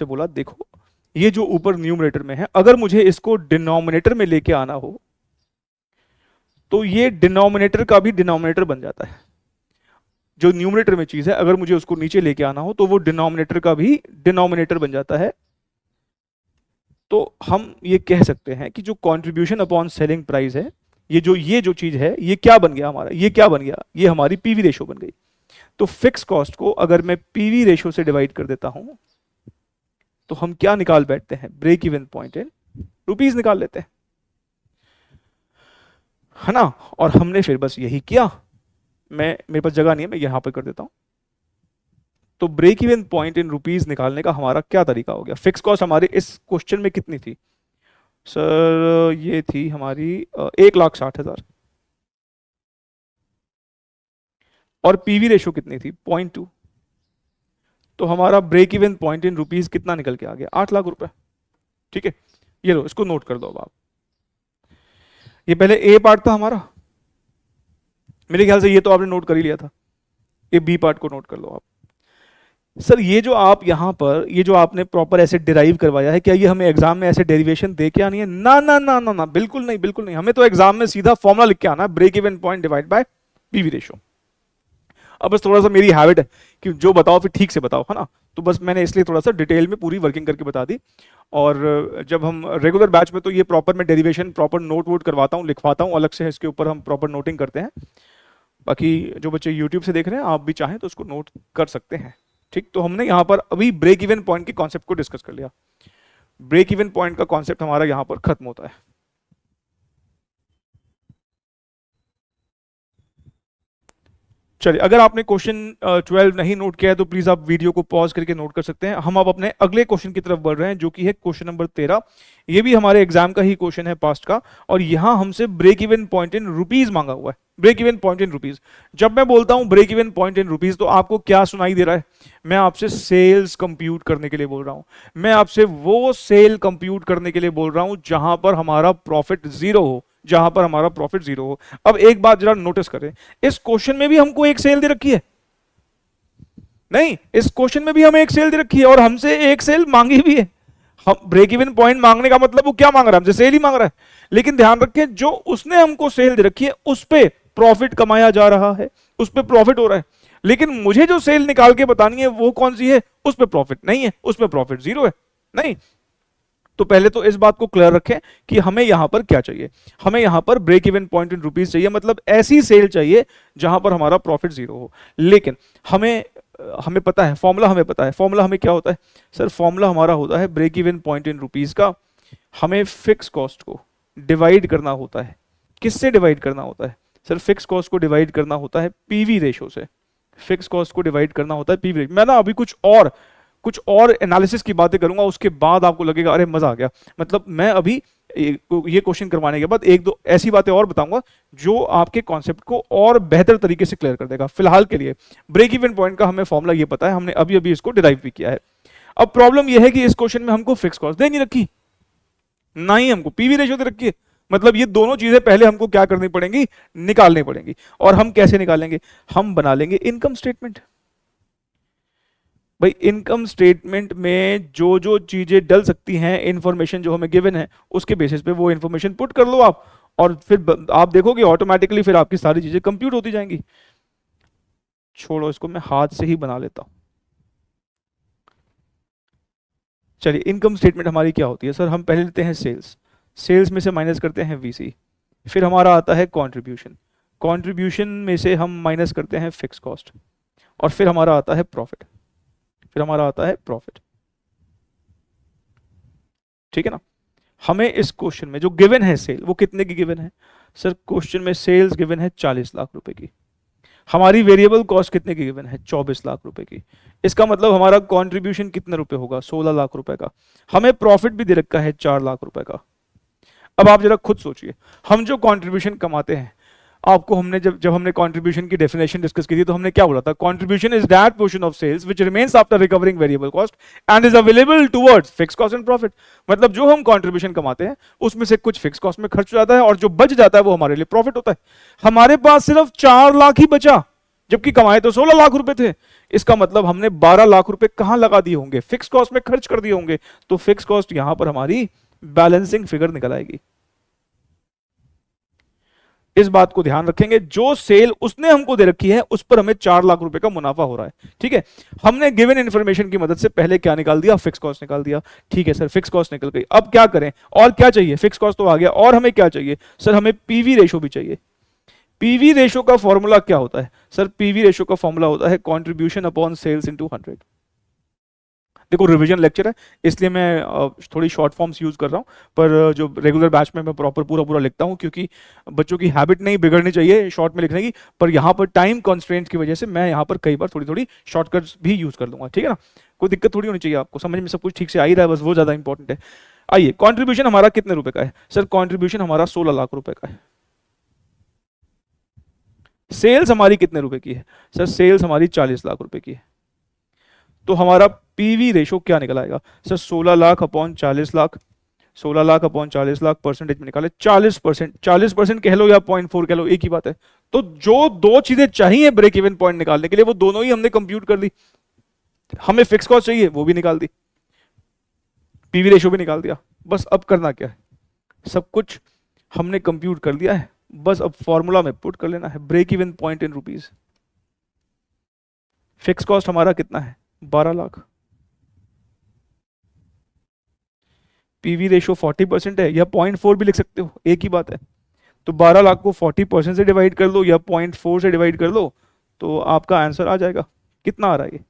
Speaker 1: बोला देखो ये जो ऊपर न्यूमरेटर में है, अगर मुझे इसको डिनोमिनेटर में लेके आना हो तो ये डिनोमिनेटर का भी डिनोमिनेटर बन जाता है। जो न्यूमरेटर में चीज है अगर मुझे उसको नीचे लेके आना हो तो वो डिनोमिनेटर का भी डिनोमिनेटर बन जाता है। तो हम ये कह सकते हैं कि जो कंट्रीब्यूशन अपॉन सेलिंग प्राइस है, ये जो चीज है, ये क्या बन गया हमारा? ये क्या बन गया? ये हमारी पीवी रेशियो बन गई। तो फिक्स कॉस्ट को अगर मैं पीवी रेशियो से डिवाइड कर देता हूं तो हम क्या निकाल बैठते हैं? Break even point in rupees निकाल लेते हैं, है ना? और हमने फिर बस यही किया। मेरे पास जगह नहीं है, मैं यहां पर कर देता हूं। तो break even point in rupees निकालने का हमारा क्या तरीका हो गया? फिक्स कॉस्ट हमारी इस क्वेश्चन में कितनी थी सर? ये थी हमारी 1,60,000, और पीवी रेशियो कितनी थी? 0.2। तो हमारा break even point in rupees कितना निकल के आ गया? 8 लाख रुपए। ठीक है, ये लो इसको नोट कर दो अब आप। ये पहले ए पार्ट था हमारा, मेरे ख्याल से ये तो आपने नोट कर ही लिया था। ये बी पार्ट को नोट कर लो आप। सर ये जो आप यहाँ पर ये जो आपने प्रॉपर ऐसे डिराइव करवाया है, क्या ये हमें एग्जाम में ऐसे डेरिवेशन दे के आनी है? ना ना ना ना ना, बिल्कुल नहीं, बिल्कुल नहीं। हमें तो एग्जाम में सीधा फॉर्मूला लिख के आना है, break even point divide by PV ratio. अब बस थोड़ा सा मेरी हैबिट है कि जो बताओ फिर ठीक से बताओ, है ना, तो बस मैंने इसलिए थोड़ा सा डिटेल में पूरी वर्किंग करके बता दी। और जब हम रेगुलर बैच में तो ये प्रॉपर मैं डेरिवेशन प्रॉपर नोट वोट करवाता हूँ, लिखवाता हूँ अलग से, इसके ऊपर हम प्रॉपर नोटिंग करते हैं। बाकी जो बच्चे यूट्यूब से देख रहे हैं, आप भी चाहें तो उसको नोट कर सकते हैं। ठीक, तो हमने यहाँ पर अभी ब्रेक इवन पॉइंट के कॉन्सेप्ट को डिस्कस कर लिया। ब्रेक इवन पॉइंट का कॉन्सेप्ट हमारा यहाँ पर खत्म होता है। चलिए, अगर आपने क्वेश्चन 12 नहीं नोट किया है तो प्लीज आप वीडियो को पॉज करके नोट कर सकते हैं। हम अब अपने अगले क्वेश्चन की तरफ बढ़ रहे हैं, जो कि है क्वेश्चन नंबर 13। ये भी हमारे एग्जाम का ही क्वेश्चन है, पास्ट का, और यहां हमसे break even point in rupees मांगा हुआ है। Break even point in rupees, जब मैं बोलता हूं break even point in rupees, तो आपको क्या सुनाई दे रहा है? मैं आपसे सेल्स कंप्यूट करने के लिए बोल रहा हूं। मैं आपसे वो सेल कंप्यूट करने के लिए बोल रहा हूं जहां पर हमारा प्रॉफिट जीरो हो, जहां पर हमारा प्रॉफिट जीरो हो। अब एक बात जरा नोटिस करें, इस क्वेश्चन में भी हमको एक सेल दे रखी है। नहीं, इस क्वेश्चन में भी हमें एक सेल दे रखी है और हमसे एक सेल मांगी भी है। हम ब्रेक इवन पॉइंट मांगने का मतलब वो क्या मांग रहा है? हमसे सेल ही मांग रहा है। लेकिन ध्यान रखें, जो उसने हमको सेल दे रखी है उस पे प्रॉफिट कमाया जा रहा है, उस पे प्रॉफिट हो रहा है। लेकिन मुझे जो सेल निकाल के बतानी है वो कौन सी है? उस पे प्रॉफिट नहीं है, उस पे प्रॉफिट जीरो है। नहीं, तो पहले तो इस बात को क्लियर रखें कि हमें यहां पर क्या चाहिए। हमें यहां पर break even point in rupees चाहिए, मतलब ऐसी सेल चाहिए जहां पर हमारा प्रॉफिट जीरो हो। लेकिन हमें हमें पता है फॉर्मूला, हमें पता है फॉर्मूला हमें क्या होता है। सर फॉर्मूला हमारा होता है break even point in rupees का, हमें फिक्स कॉस्ट को डिवाइड करना होता है। किससे डिवाइड करना होता है? सर फिक्स कॉस्ट को डिवाइड करना होता है पीवी रेशो से। फिक्स कॉस्ट को डिवाइड करना होता है पीवी रेशो। मैं ना अभी कुछ और एनालिसिस की बातें करूंगा, उसके बाद आपको लगेगा अरे मजा आ गया। मतलब मैं अभी ये क्वेश्चन करवाने के बाद एक दो ऐसी बातें और बताऊंगा जो आपके कॉन्सेप्ट को और बेहतर तरीके से क्लियर कर देगा। फिलहाल के लिए ब्रेक इवन पॉइंट का हमें फॉर्मूला ये पता है, हमने अभी अभी इसको डिराइव भी किया है। अब प्रॉब्लम यह है कि इस क्वेश्चन में हमको फिक्स कॉस्ट दे नहीं रखी, ना ही हमको पीवी रेशियो दे रखी है। मतलब ये दोनों चीजें पहले हमको क्या करनी पड़ेंगी? निकालनी पड़ेंगी। और हम कैसे निकालेंगे? हम बना लेंगे इनकम स्टेटमेंट। भाई इनकम स्टेटमेंट में जो जो चीजें डल सकती हैं, इंफॉर्मेशन जो हमें गिवन है उसके बेसिस पे वो इंफॉर्मेशन पुट कर लो आप, और फिर आप देखोगे ऑटोमेटिकली फिर आपकी सारी चीजें कंप्यूट होती जाएंगी। छोड़ो इसको, मैं हाथ से ही बना लेता हूं। चलिए, इनकम स्टेटमेंट हमारी क्या होती है? सर हम पहले लेते हैं सेल्स, सेल्स में से माइनस करते हैं वीसी, फिर हमारा आता है कंट्रीब्यूशन, कंट्रीब्यूशन में से हम माइनस करते हैं फिक्स कॉस्ट, और फिर हमारा आता है प्रॉफिट, फिर हमारा आता है प्रॉफिट। ठीक है ना? हमें इस क्वेश्चन में जो गिवन है सेल, वो कितने की गिवन है? सर क्वेश्चन में सेल्स गिवन है 40 लाख रुपए की। हमारी वेरिएबल कॉस्ट कितने की गिवन है? 24 लाख रुपए की। इसका मतलब हमारा कंट्रीब्यूशन कितने रुपए होगा? 16 लाख रुपए का। हमें प्रॉफिट भी दे रखा है 4 लाख रुपए का। अब आप जरा खुद सोचिए, हम जो कंट्रीब्यूशन कमाते हैं, आपको हमने जब हमने कंट्रीब्यूशन की डेफिनेशन डिस्कस की थी तो हमने क्या बोला था? Contribution is that portion of sales which remains after recovering variable cost and is available towards fix cost and profit. मतलब जो हम कंट्रीब्यूशन कमाते हैं उसमें से कुछ फिक्स कॉस्ट में खर्च हो जाता है और जो बच जाता है वो हमारे लिए प्रॉफिट होता है। हमारे पास सिर्फ 4 लाख ही बचा, जबकि कमाए तो 16 लाख रुपए थे। इसका मतलब हमने 12 लाख रुपए कहां लगा दिए होंगे? फिक्स कॉस्ट में खर्च कर दिए होंगे। तो फिक्स कॉस्ट यहां पर हमारी बैलेंसिंग फिगर निकल आएगी। इस बात को ध्यान रखेंगे, जो सेल उसने हमको दे रखी है उस पर हमें 4 लाख रुपए का मुनाफा हो रहा है। ठीक है, हमने गिवन इंफॉर्मेशन की मदद से पहले क्या निकाल दिया? फिक्स कॉस्ट निकाल दिया। ठीक है सर, फिक्स कॉस्ट निकल गई। अब क्या करें? और क्या चाहिए? फिक्स कॉस्ट तो आ गया, और हमें क्या चाहिए? सर हमें पीवी रेशो भी चाहिए। पीवी रेशो का फॉर्मूला क्या होता है? सर पीवी रेशो का फॉर्मूला होता है कंट्रीब्यूशन अपॉन सेल्स इनटू 100। देखो रिवीजन लेक्चर है इसलिए मैं थोड़ी शॉर्ट फॉर्म्स यूज कर रहा हूँ, पर जो रेगुलर बैच में मैं प्रॉपर पूरा पूरा लिखता हूँ, क्योंकि बच्चों की हैबिट नहीं बिगड़नी चाहिए शॉर्ट में लिखने की। पर यहाँ पर टाइम कॉन्स्ट्रेंट्स की वजह से मैं यहाँ पर कई बार थोड़ी थोड़ी शॉर्टकट्स भी यूज कर लूंगा। ठीक है ना? कोई दिक्कत थोड़ी होनी चाहिए, आपको समझ में सब कुछ ठीक से आ ही रहा है, बस वो ज्यादा इंपॉर्टेंट है। आइए, कॉन्ट्रीब्यूशन हमारा कितने रुपए का है? सर कॉन्ट्रीब्यूशन हमारा 16 लाख रुपए का है। सेल्स हमारी कितने रुपए की है? सर सेल्स हमारी 40 लाख रुपए की है। तो हमारा पीवी रेशो क्या निकल आएगा? Sir 16 lakh upon 40 lakh, 16 lakh upon 40 lakh percentage में निकाले 40%, 40% कह लो या 0.4 कह लो, एक ही बात है। तो जो दो चीजें चाहिए ब्रेक इवन पॉइंट निकालने के लिए वो दोनों ही हमने कंप्यूट कर ली। हमें फिक्स कॉस्ट चाहिए वो भी निकाल दी, पीवी रेशियो भी निकाल दिया। बस अब करना क्या है, सब कुछ हमने कंप्यूट कर लिया है, बस अब फॉर्मूला में पुट कर लेना है break even point in rupees. Fix cost हमारा कितना है 12 लाख, पीवी रेशियो 40% है, या 0.4 भी लिख सकते हो, एक ही बात है। तो 12 लाख को 40% से डिवाइड कर लो या 0.4 से डिवाइड कर लो तो आपका आंसर आ जाएगा। कितना आ रहा है ये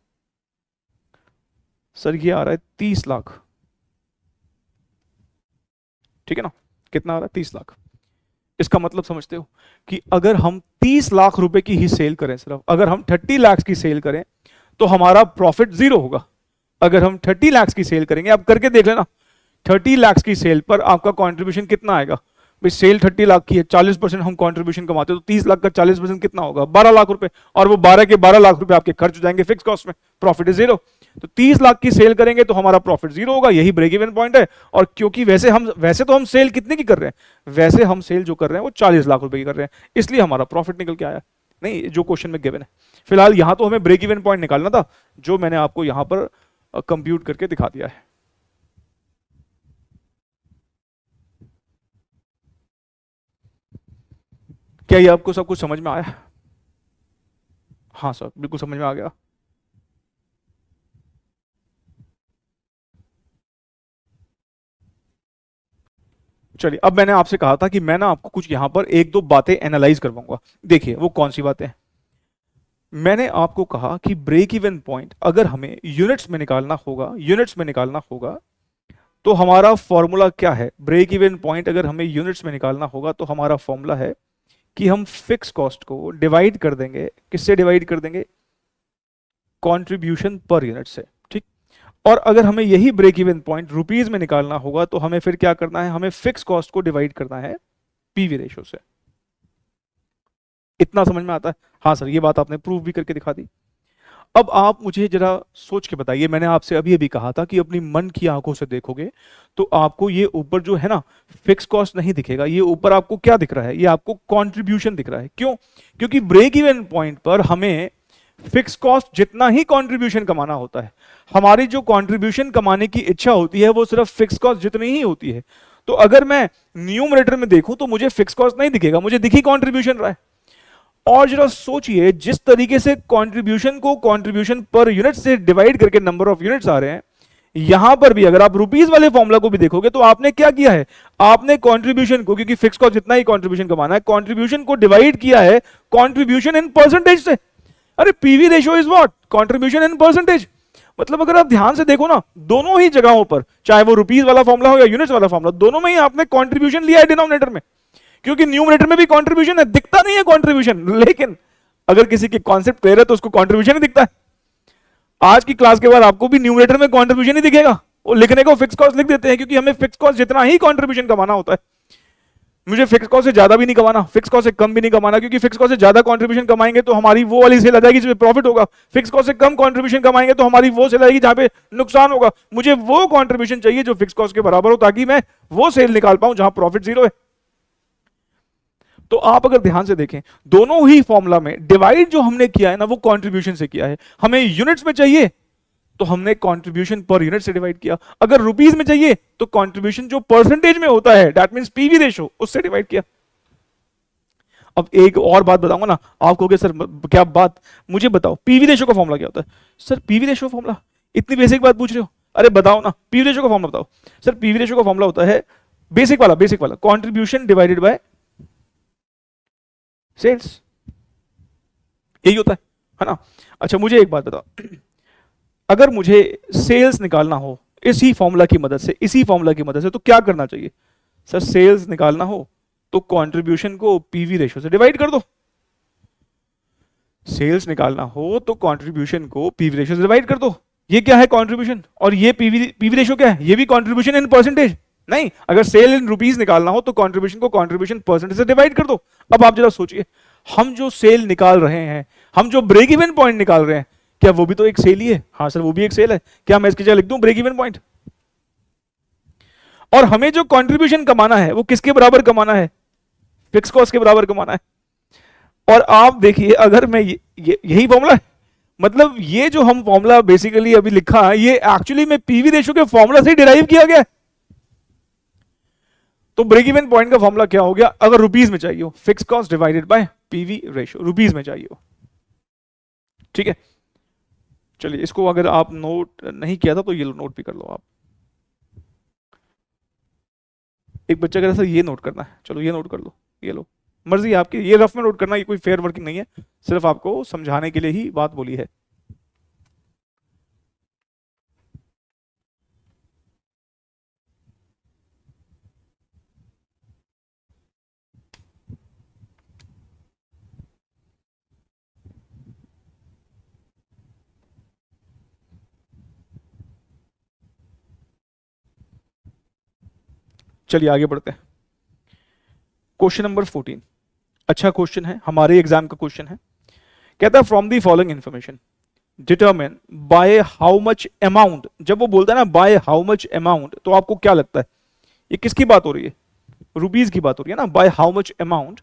Speaker 1: सर? ये आ रहा है 30 लाख, ठीक है ना? कितना आ रहा है 30 लाख। इसका मतलब समझते हो कि अगर हम 30 लाख रुपए की ही सेल करें, सिर्फ अगर हम 30 लाख की सेल करें तो हमारा प्रॉफिट जीरो होगा। अगर हम 30 लाख की सेल करेंगे, आप करके देख लेना, 30 लाख की सेल पर आपका कंट्रीब्यूशन कितना आएगा भाई? सेल 30 लाख की है, 40% हम कंट्रीब्यूशन कमाते हैं, तो 30 लाख का 40% कितना होगा? 12 लाख रुपए। और वो 12 के 12 लाख रुपए आपके खर्च हो जाएंगे फिक्स कॉस्ट में, प्रॉफिट इज जीरो। तो 30 लाख की सेल करेंगे तो हमारा प्रॉफिट जीरो होगा, यही ब्रेक इवन पॉइंट है। और क्योंकि वैसे तो हम सेल कितने की कर रहे हैं, वैसे हम सेल जो कर रहे हैं वो 40 लाख रुपए की कर रहे हैं, इसलिए हमारा प्रॉफिट निकल के आया। नहीं, जो क्वेश्चन में गिवन है। फिलहाल यहां तो हमें ब्रेक इवन पॉइंट निकालना था, जो मैंने आपको यहां पर कंप्यूट करके दिखा दिया है। क्या ये आपको सब कुछ समझ में आया? हाँ सर, बिल्कुल समझ में आ गया। चलिए, अब मैंने आपसे कहा था कि मैं ना आपको कुछ यहां पर एक दो बातें एनालाइज करवाऊंगा। देखिए वो कौन सी बातें हैं। मैंने आपको कहा कि ब्रेक इवन पॉइंट अगर हमें यूनिट्स में निकालना होगा, यूनिट्स में निकालना होगा तो हमारा फॉर्मूला क्या है? ब्रेक इवन पॉइंट अगर हमें यूनिट्स में निकालना होगा तो हमारा फॉर्मूला है कि हम फिक्स कॉस्ट को डिवाइड कर देंगे, किससे डिवाइड कर देंगे? कंट्रीब्यूशन पर यूनिट से, ठीक। और अगर हमें यही ब्रेक इवन पॉइंट रुपीज में निकालना होगा तो हमें फिर क्या करना है? हमें फिक्स कॉस्ट को डिवाइड करना है पीवी रेशियो से। इतना समझ में आता है? हाँ सर, ये बात आपने प्रूव भी करके दिखा दी। अब आप मुझे जरा सोच के बताइए, मैंने आपसे अभी अभी कहा था कि अपनी मन की आंखों से देखोगे तो आपको ये ऊपर जो है ना फिक्स कॉस्ट नहीं दिखेगा, ये ऊपर आपको क्या दिख रहा है? ये आपको कंट्रीब्यूशन दिख रहा है। क्यों? क्योंकि ब्रेक इवन पॉइंट पर हमें फिक्स कॉस्ट जितना ही कंट्रीब्यूशन कमाना होता है। हमारी जो कंट्रीब्यूशन कमाने की इच्छा होती है वो सिर्फ फिक्स कॉस्ट जितनी ही होती है। तो अगर मैं न्यूमरेटर में देखूं तो मुझे फिक्स कॉस्ट नहीं दिखेगा, मुझे दिखी कंट्रीब्यूशन रहा है। और जरा सोचिए, जिस तरीके से कंट्रीब्यूशन को कंट्रीब्यूशन पर यूनिट से डिवाइड करके नंबर ऑफ यूनिट्स आ रहे हैं, यहां पर भी अगर आप रुपीस वाले फॉर्मूला को भी देखोगे तो आपने क्या किया है? आपने कंट्रीब्यूशन को, क्योंकि फिक्स कॉस्ट जितना ही कंट्रीब्यूशन कमाना है, कंट्रीब्यूशन को डिवाइड किया है कंट्रीब्यूशन इन परसेंटेज से। अरे PV ratio is what? Contribution in percentage. मतलब अगर आप ध्यान से देखो ना, दोनों ही जगहों पर, चाहे वो रुपीस वाला फॉर्मूला हो या यूनिट्स वाला फॉर्मूला, दोनों में ही आपने कंट्रीब्यूशन लिया है डिनोमिनेटर में। क्योंकि न्यूमरेटर में भी कंट्रीब्यूशन है, दिखता नहीं है कंट्रीब्यूशन, लेकिन अगर किसी के कॉन्सेप्ट क्लियर है तो उसको कंट्रीब्यूशन ही दिखता है। आज की क्लास के बाद आपको भी न्यूमरेटर में कंट्रीब्यूशन ही दिखेगा। वो लिखने को फिक्स कॉस्ट लिख देते हैं क्योंकि हमें फिक्स कॉस्ट जितना ही कंट्रीब्यूशन कमाना होता है। मुझे फिक्स कॉस्ट से ज्यादा भी नहीं कमाना, फिक्स कॉस्ट से कम भी नहीं कमाना, क्योंकि फिक्स कॉस्ट से ज्यादा कंट्रीब्यूशन कमाएंगे तो हमारी वो वाली सेल आ जाएगी जिसमें प्रॉफिट होगा। फिक्स कॉस्ट से कम कंट्रीब्यूशन कमाएंगे तो हमारी वो सेल आएगी जहां पे नुकसान होगा। मुझे वो कंट्रीब्यूशन चाहिए जो फिक्स कॉस्ट के बराबर हो, ताकि मैं वो सेल निकाल पाऊं जहां प्रॉफिट जीरो है। तो आप अगर ध्यान से देखें, दोनों ही फॉर्मूला में डिवाइड जो हमने किया है ना वो कंट्रीब्यूशन से किया है। हमें यूनिट्स में चाहिए तो हमने कंट्रीब्यूशन पर यूनिट से डिवाइड किया, अगर रुपीस में चाहिए तो कंट्रीब्यूशन जो परसेंटेज में होता है, दैट मींस पीवी रेशियो, उससे डिवाइड किया। अब एक और बात बताऊंगा ना, आप कहोगे सर क्या बात, मुझे बताओ पीवी रेशियो का फॉर्मूला क्या होता है? सर पीवी रेशियो फॉर्मूला, इतनी बेसिक बात पूछ रहे हो? अरे बताओ ना, पीवी रेशियो का फॉर्मूला बताओ। सर पीवी रेशियो का फॉर्मूला होता है बेसिक वाला कंट्रीब्यूशन डिवाइडेड बाय सेल्स, यही होता है ना? अच्छा मुझे एक बात बताओ, अगर मुझे सेल्स निकालना हो इसी फॉर्मूला की मदद से तो क्या करना चाहिए? सर सेल्स निकालना हो तो कंट्रीब्यूशन को पीवी रेशियो से डिवाइड कर दो। सेल्स निकालना हो तो कंट्रीब्यूशन को पीवी रेशियो से डिवाइड कर दो। ये क्या है? कंट्रीब्यूशन। और ये पीवी रेशियो क्या है? ये भी कंट्रीब्यूशन इन परसेंटेज। नहीं, अगर सेल इन रुपीस निकालना हो तो कंट्रीब्यूशन को कंट्रीब्यूशन परसेंटेज से डिवाइड कर दो। अब आप जरा सोचिए, हम जो सेल निकाल रहे हैं, हम जो ब्रेक इवन पॉइंट निकाल रहे हैं, क्या वो भी तो एक सेल ही है? हाँ सर वो भी एक सेल है। क्या मैं इसकी जगह लिख दूं ब्रेक इवन पॉइंट? और हमें जो कंट्रीब्यूशन कमाना है वो किसके बराबर कमाना है? फिक्स कॉस्ट के बराबर कमाना है। और आप देखिए, अगर मैं यही फॉर्मूला है, मतलब ये जो हम फॉर्मूला बेसिकली अभी लिखा है, ये एक्चुअली में पीवी रेशियो के फॉर्मूला से डिराइव किया गया है। तो ब्रेक इवन पॉइंट का फॉर्मूला क्या हो गया? अगर रुपीस में चाहिए हो, fix cost divided by PV ratio, rupees में चाहिए हो, ठीक है। चलिए, इसको अगर आप नोट नहीं किया था तो ये नोट भी कर लो आप। एक बच्चा कह रहा था ये नोट करना है, चलो ये नोट कर लो, ये लो, मर्जी आपकी, ये रफ में नोट करना, ये कोई फेयर वर्किंग नहीं है, सिर्फ आपको समझाने के लिए ही बात बोली है। चलिए आगे बढ़ते हैं। क्वेश्चन नंबर 14, अच्छा क्वेश्चन है, हमारे एग्जाम का क्वेश्चन है। कहता है from the following information determine by how much amount. जब वो बोलता है ना बाय हाउ मच अमाउंट, तो आपको क्या लगता है ये किसकी बात हो रही है? रुपीस की बात हो रही है ना। By how much amount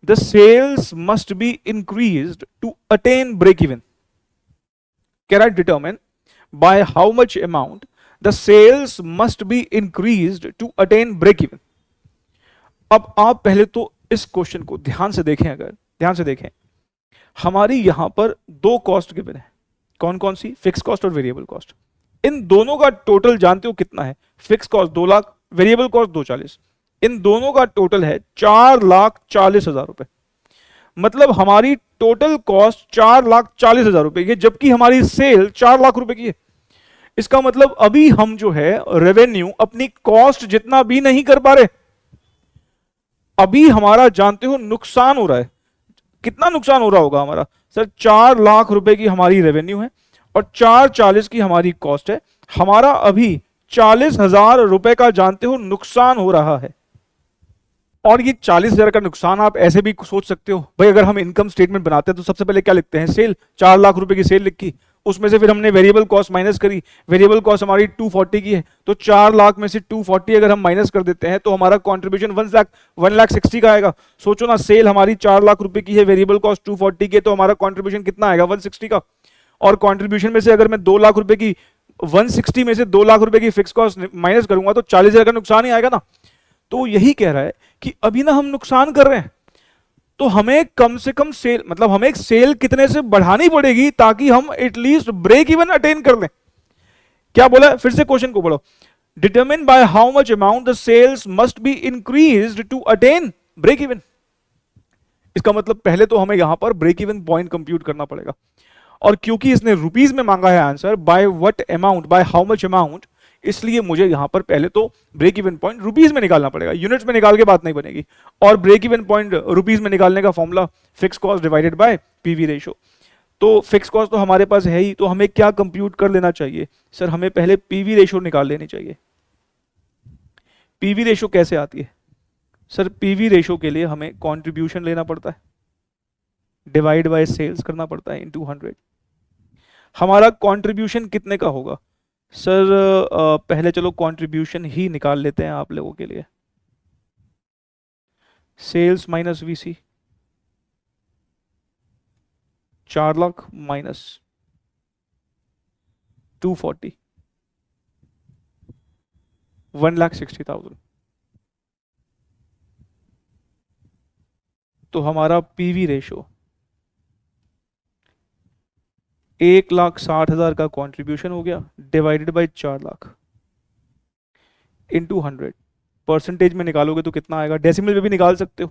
Speaker 1: the sales must be increased to attain break even. कह रहा है determine by how much amount the sales must be increased to attain break even. अब आप पहले तो इस क्वेश्चन को ध्यान से देखें, अगर ध्यान से देखें, हमारी यहां पर दो कॉस्ट गिवन है। कौन कौन सी? फिक्स कॉस्ट और वेरिएबल कॉस्ट। इन दोनों का टोटल जानते हो कितना है? Fix cost 2 lakh, variable cost 240। इन दोनों का टोटल है 4,40,000 रुपए। मतलब हमारी टोटल कॉस्ट 4,40,000 रुपए की है, जबकि हमारी सेल 4 लाख रुपए की है। इसका मतलब अभी हम जो है रेवेन्यू अपनी कॉस्ट जितना भी नहीं कर पा रहे। अभी हमारा जानते हो नुकसान हो रहा है। कितना नुकसान हो रहा होगा हमारा? सर 4 लाख रुपए की हमारी रेवेन्यू है और 440 की हमारी कॉस्ट है। हमारा अभी 40,000 रुपए का जानते हो नुकसान हो रहा है। और ये 40,000 का नुकसान आप ऐसे भी सोच सकते हो भाई, अगर हम इनकम स्टेटमेंट बनाते हैं तो सबसे पहले क्या लिखते हैं? सेल। 4 लाख रुपए की सेल लिखी, उसमें से फिर हमने वेरिएबल कॉस्ट माइनस करी। वेरिएबल कॉस्ट हमारी 240 की है, तो 4 लाख में से 240 अगर हम माइनस कर देते हैं तो हमारा कंट्रीब्यूशन 1,60,000 का आएगा। सोचो ना, सेल हमारी 4 लाख रुपए की है, वेरिएबल कॉस्ट 240 की है, तो हमारा कंट्रीब्यूशन कितना आएगा? 160 का। और कंट्रीब्यूशन में से अगर मैं 2 लाख रुपए की 160 में से 2 लाख रुपए की फिक्स कॉस्ट माइनस करूंगा तो 40,000 का नुकसान ही आएगा ना। तो यही कह रहा है कि अभी ना हम नुकसान कर रहे हैं, तो हमें कम से कम सेल, मतलब हमें सेल कितने से बढ़ानी पड़ेगी ताकि हम एटलीस्ट ब्रेक इवन अटेन कर लें। क्या बोला? फिर से क्वेश्चन को पढ़ो। Determine by how much amount the sales must be increased to attain break even. इसका मतलब पहले तो हमें यहां पर ब्रेक इवन पॉइंट कंप्यूट करना पड़ेगा। और क्योंकि इसने रुपीस में मांगा है answer, by what amount, bye how much amount, इसलिए मुझे यहां पर पहले तो ब्रेक इवन पॉइंट रुपीस में निकालना पड़ेगा। यूनिट्स में निकाल के बात नहीं बनेगी। और ब्रेक इवन पॉइंट रुपीस में निकालने का formula fix cost divided by PV ratio. तो फिक्स कॉस्ट तो हमारे पास है ही, तो हमें क्या कंप्यूट कर लेना चाहिए? सर हमें पहले पीवी रेशियो निकाल लेनी चाहिए। पीवी रेशियो कैसे आती है? सर पीवी रेशियो के लिए हमें कॉन्ट्रीब्यूशन लेना पड़ता है, डिवाइड बाय सेल्स करना पड़ता है इनटू 100। हमारा कॉन्ट्रीब्यूशन कितने का होगा? सर पहले चलो कंट्रीब्यूशन ही निकाल लेते हैं आप लोगों के लिए। Sales minus VC, 4 lakh minus 240, 1,60,000। तो हमारा पीवी रेशो 1,60,000 का कंट्रीब्यूशन हो गया, divided by 4 lakh into 100। Percentage में निकालोगे तो कितना आएगा? डेसिमल में भी निकाल सकते हो,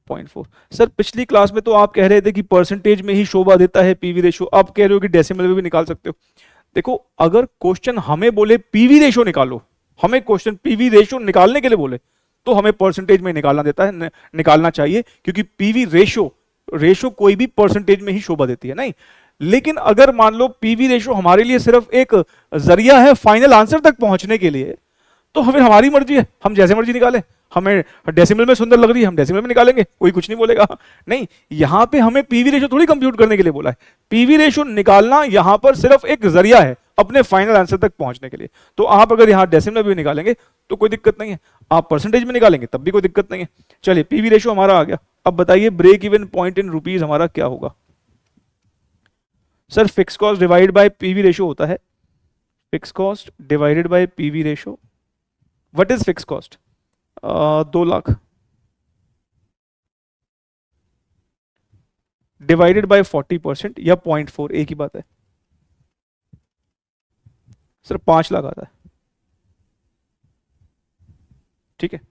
Speaker 1: 0.4। सर पिछली क्लास में तो आप कह रहे थे कि परसेंटेज में ही शोभा देता है पीवी रेशो, आप कह रहे हो कि डेसिमल में भी निकाल सकते हो। देखो, अगर क्वेश्चन हमें बोले पीवी रेशो निकालो, हमें क्वेश्चन पीवी रेशो निकालने के लिए बोले, तो हमें परसेंटेज में निकालना देता है, निकालना चाहिए, क्योंकि पीवी रेशो कोई भी परसेंटेज में ही शोभा देती है, नहीं। लेकिन अगर मान लो पीवी रेशो हमारे लिए सिर्फ एक जरिया है फाइनल आंसर तक पहुंचने के लिए, तो फिर हमारी मर्जी है, हम जैसे मर्जी निकालें। हमें डेसिमल में सुंदर लग रही है, हम डेसिमल में निकालेंगे, कोई कुछ नहीं बोलेगा। नहीं, यहां पे हमें पीवी रेशो थोड़ी कंप्यूट करने के लिए बोला है। पीवी रेशो निकालना यहां पर सिर्फ एक जरिया है अपने फाइनल आंसर तक पहुंचने के लिए। तो आप अगर यहां डेसिमल भी निकालेंगे तो कोई दिक्कत नहीं है, आप परसेंटेज में निकालेंगे तब भी कोई दिक्कत नहीं है। चलिए पीवी रेशियो हमारा आ गया। अब बताइए break even point in rupees हमारा क्या होगा। Sir fix cost divide by PV ratio होता है, fix cost divided by PV ratio. What is fix cost? 2 lakh divided by 40% या 0.4, एक ही बात है। सर 5 लाख आता है, ठीक है।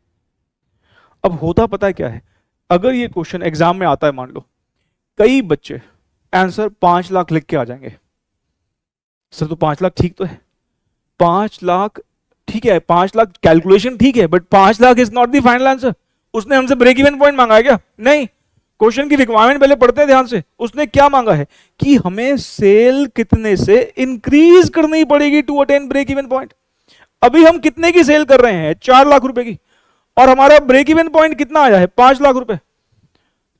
Speaker 1: अब होता पता है क्या है, अगर ये क्वेश्चन एग्जाम में आता है, मान लो कई बच्चे आंसर 5 लाख लिख के आ जाएंगे। सर तो 5 लाख ठीक तो है, 5 लाख ठीक है, 5 लाख कैलकुलेशन ठीक है, but 5 lakh is not the final answer. उसने हमसे ब्रेक इवन पॉइंट मांगा है क्या? नहीं। क्वेश्चन की रिक्वायरमेंट पहले पढ़ते हैं ध्यान से। उसने क्या मांगा है कि हमें सेल कितने से इंक्रीज करनी पड़ेगी to attain break even point. अभी हम कितने की सेल कर रहे हैं? 4 लाख रुपए की, और हमारा ब्रेक इवन पॉइंट कितना आया है? 5 लाख रुपए।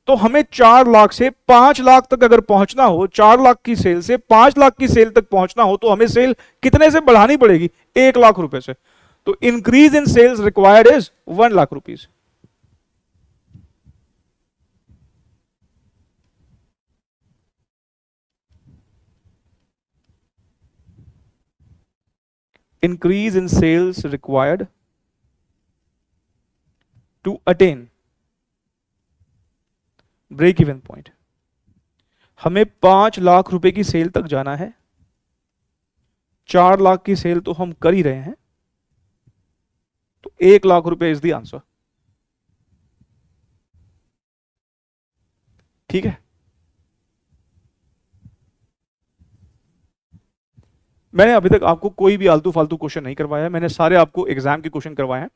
Speaker 1: तो हमें 4 लाख से 5 लाख तक अगर पहुंचना हो, 4 लाख की सेल से 5 लाख की सेल तक पहुंचना हो, तो हमें सेल कितने से बढ़ानी पड़ेगी? 1 लाख रुपए से। तो increase in sales required is 1 lakh rupees. increase in sales required to attain break even point। हमें 5 लाख रुपए की सेल तक जाना है, 4 लाख की सेल तो हम कर ही रहे हैं, तो 1 लाख रुपए इज द आंसर। ठीक है। मैंने अभी तक आपको कोई भी आलतू फालतू क्वेश्चन नहीं करवाया है, मैंने सारे आपको एग्जाम के क्वेश्चन करवाए हैं।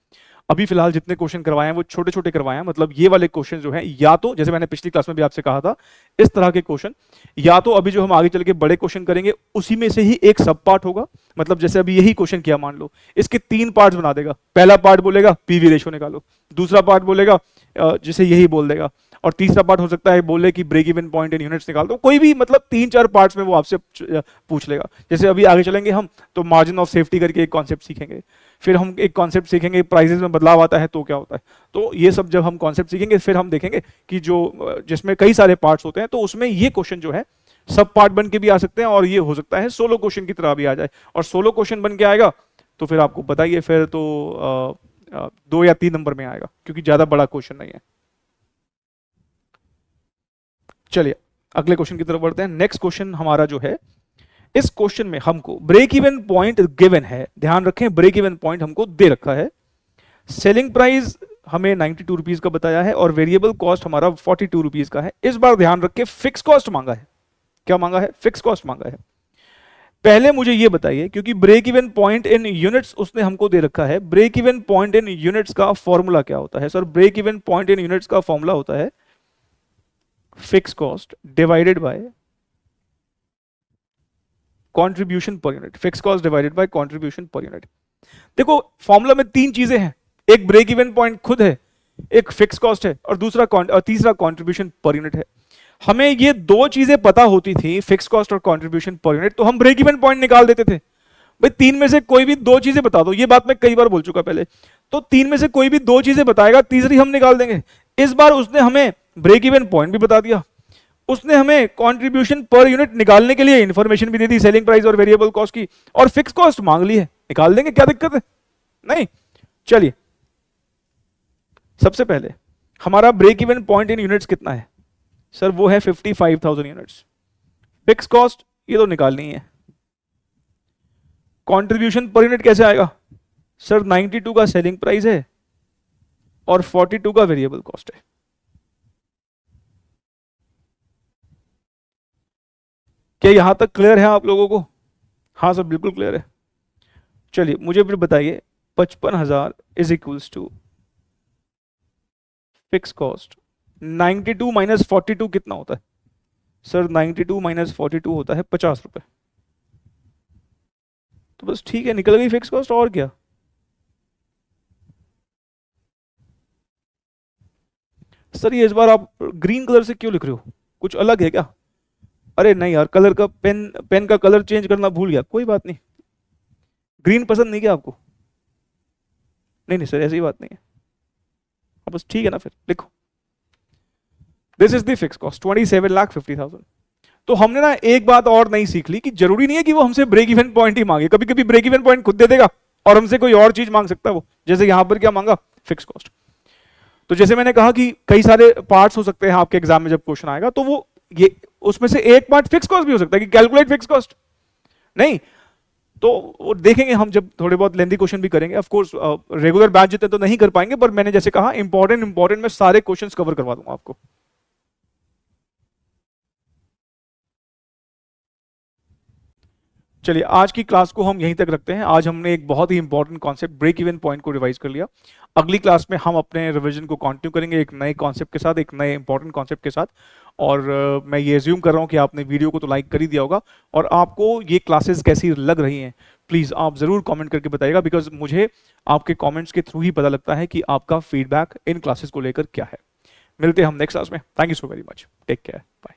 Speaker 1: अभी फिलहाल जितने क्वेश्चन करवाए हैं वो छोटे छोटे करवाए हैं, मतलब ये वाले क्वेश्चन जो हैं, या तो जैसे मैंने पिछली क्लास में भी आपसे कहा था इस तरह के क्वेश्चन, या तो अभी जो हम आगे चल के बड़े क्वेश्चन करेंगे उसी में से ही एक सब पार्ट होगा। मतलब जैसे अभी यही क्वेश्चन किया, मान लो इसके 3 पार्ट्स बना देगा। पहला पार्ट बोलेगा पीवी रेशियो निकालो, दूसरा पार्ट बोलेगा जैसे यही बोल देगा, और तीसरा पार्ट हो सकता है बोले कि break even point in units निकाल दो। कोई भी मतलब 3-4 पार्ट्स में वो आपसे पूछ लेगा। जैसे अभी आगे चलेंगे हम तो मार्जिन ऑफ सेफ्टी करके एक कॉन्सेप्ट सीखेंगे, फिर हम एक कॉन्सेप्ट सीखेंगे प्राइसेस में बदलाव आता है तो क्या होता है। तो ये सब जब हम कॉन्सेप्ट सीखेंगे फिर हम देखेंगे कि जो जिसमें कई सारे पार्ट्स होते हैं, तो उसमें ये क्वेश्चन जो है सब पार्ट बन के भी आ सकते हैं, और ये हो सकता है सोलो क्वेश्चन की तरह भी आ जाए। और सोलो क्वेश्चन बन के आएगा तो फिर आपको बताइए, फिर तो 2 या 3 नंबर में आएगा, क्योंकि ज्यादा बड़ा क्वेश्चन नहीं है। चलिए अगले क्वेश्चन की तरफ बढ़ते हैं। नेक्स्ट क्वेश्चन हमारा जो है, इस क्वेश्चन में हमको ब्रेक इवन पॉइंट गिवन है, ध्यान रखें ब्रेक इवन पॉइंट हमको दे रखा है। सेलिंग प्राइस हमें 92 रुपीज का बताया है, और वेरिएबल कॉस्ट हमारा 42 रुपीज का है। इस बार ध्यान रखें फिक्स कॉस्ट मांगा है। क्या मांगा है? फिक्स कॉस्ट मांगा है। पहले मुझे ये बताइए, क्योंकि break even point in units उसने हमको दे रखा है, break even point in units का फॉर्मूला क्या होता है? Sir break even point in units का फॉर्मूला होता है fix cost divided by contribution per unit. Fix cost divided by contribution per unit. देखो फॉर्मूला में 3 चीजें हैं, एक ब्रेक इवन पॉइंट खुद है, एक फिक्स कॉस्ट है, और तीसरा कंट्रीब्यूशन पर यूनिट है। हमें ये 2 चीजें पता होती थी, फिक्स कॉस्ट और कंट्रीब्यूशन पर यूनिट, तो हम ब्रेक इवन पॉइंट निकाल देते थे। भाई 3 में से कोई भी 2 चीजें बता दो, ये बात मैं कई बार बोल चुका पहले, तो 3 में से कोई भी 2 चीजें बताएगा, तीसरी हम निकाल देंगे। इस बार उसने हमें ब्रेक इवन पॉइंट भी बता दिया, उसने हमें कंट्रीब्यूशन पर यूनिट निकालने के लिए इंफॉर्मेशन भी दे दी, सेलिंग प्राइस और वेरिएबल कॉस्ट की, और फिक्स कॉस्ट मांग ली है, निकाल देंगे, क्या दिक्कत है? नहीं। चलिए सबसे पहले हमारा break even point in units कितना है? सर वो है 55,000 यूनिट्स। फिक्स कॉस्ट ये तो निकालनी है। कंट्रीब्यूशन पर यूनिट कैसे आएगा? सर 92 का सेलिंग प्राइस है और 42 का वेरिएबल कॉस्ट है। क्या यहां तक क्लियर है आप लोगों को? हाँ सर बिल्कुल क्लियर है। चलिए मुझे फिर बताइए 55,000 is equals to fix cost 92 minus 42 कितना होता है? सर 92 माइनस 42 होता है 50 रुपए। तो बस ठीक है, निकल गई फिक्स कॉस्ट, और क्या। सर ये इस बार आप ग्रीन कलर से क्यों लिख रहे हो? कुछ अलग है क्या? अरे नहीं यार, कलर का पेन, पेन का कलर चेंज करना भूल गया, कोई बात नहीं। ग्रीन पसंद नहीं क्या आपको? नहीं नहीं सर, ऐसी बात नहीं है। बस ठीक है ना, फिर लिखो। This is the fix cost 27,50,000। तो हमने ना एक बात और नहीं सीख ली कि जरूरी नहीं है कि वो हमसे ब्रेक इवन पॉइंट ही मांगे, कभी कभी ब्रेक इवन पॉइंट खुद दे देगा और हमसे कोई और चीज मांग सकता है वो। जैसे यहां पर क्या मांगा, फिक्स कॉस्ट। तो जैसे मैंने कहा कि कई सारे पार्ट्स हो सकते हैं आपके एग्जाम में जब क्वेश्चन आएगा, तो वो ये उसमें से एक पार्ट फिक्स कॉस्ट भी हो सकता है कि कैलकुलेट फिक्स कॉस्ट। नहीं तो वो देखेंगे हम जब थोड़े बहुत लेंथी क्वेश्चन भी करेंगे। ऑफ कोर्स रेगुलर बैच जितने तो नहीं कर पाएंगे, पर मैंने जैसे कहा इंपॉर्टेंट मैं सारे क्वेश्चंस कवर करवा दूंगा आपको। चलिए आज की क्लास को हम यहीं तक रखते हैं। आज हमने एक बहुत ही important concept break even point को रिवाइज कर लिया। अगली क्लास में हम अपने रिवीजन को कंटिन्यू करेंगे एक नए कॉन्सेप्ट के साथ, एक नए इंपॉर्टेंट कॉन्सेप्ट के साथ। और मैं ये एज्यूम कर रहा हूँ कि आपने वीडियो को तो लाइक कर ही दिया होगा, और आपको ये क्लासेस कैसी लग रही हैं प्लीज़ आप ज़रूर कमेंट करके बताइएगा, बिकॉज मुझे आपके कमेंट्स के थ्रू ही पता लगता है कि आपका फीडबैक इन क्लासेस को लेकर क्या है। मिलते हैं हम नेक्स्ट क्लास में। Thank you so very much, take care, bye.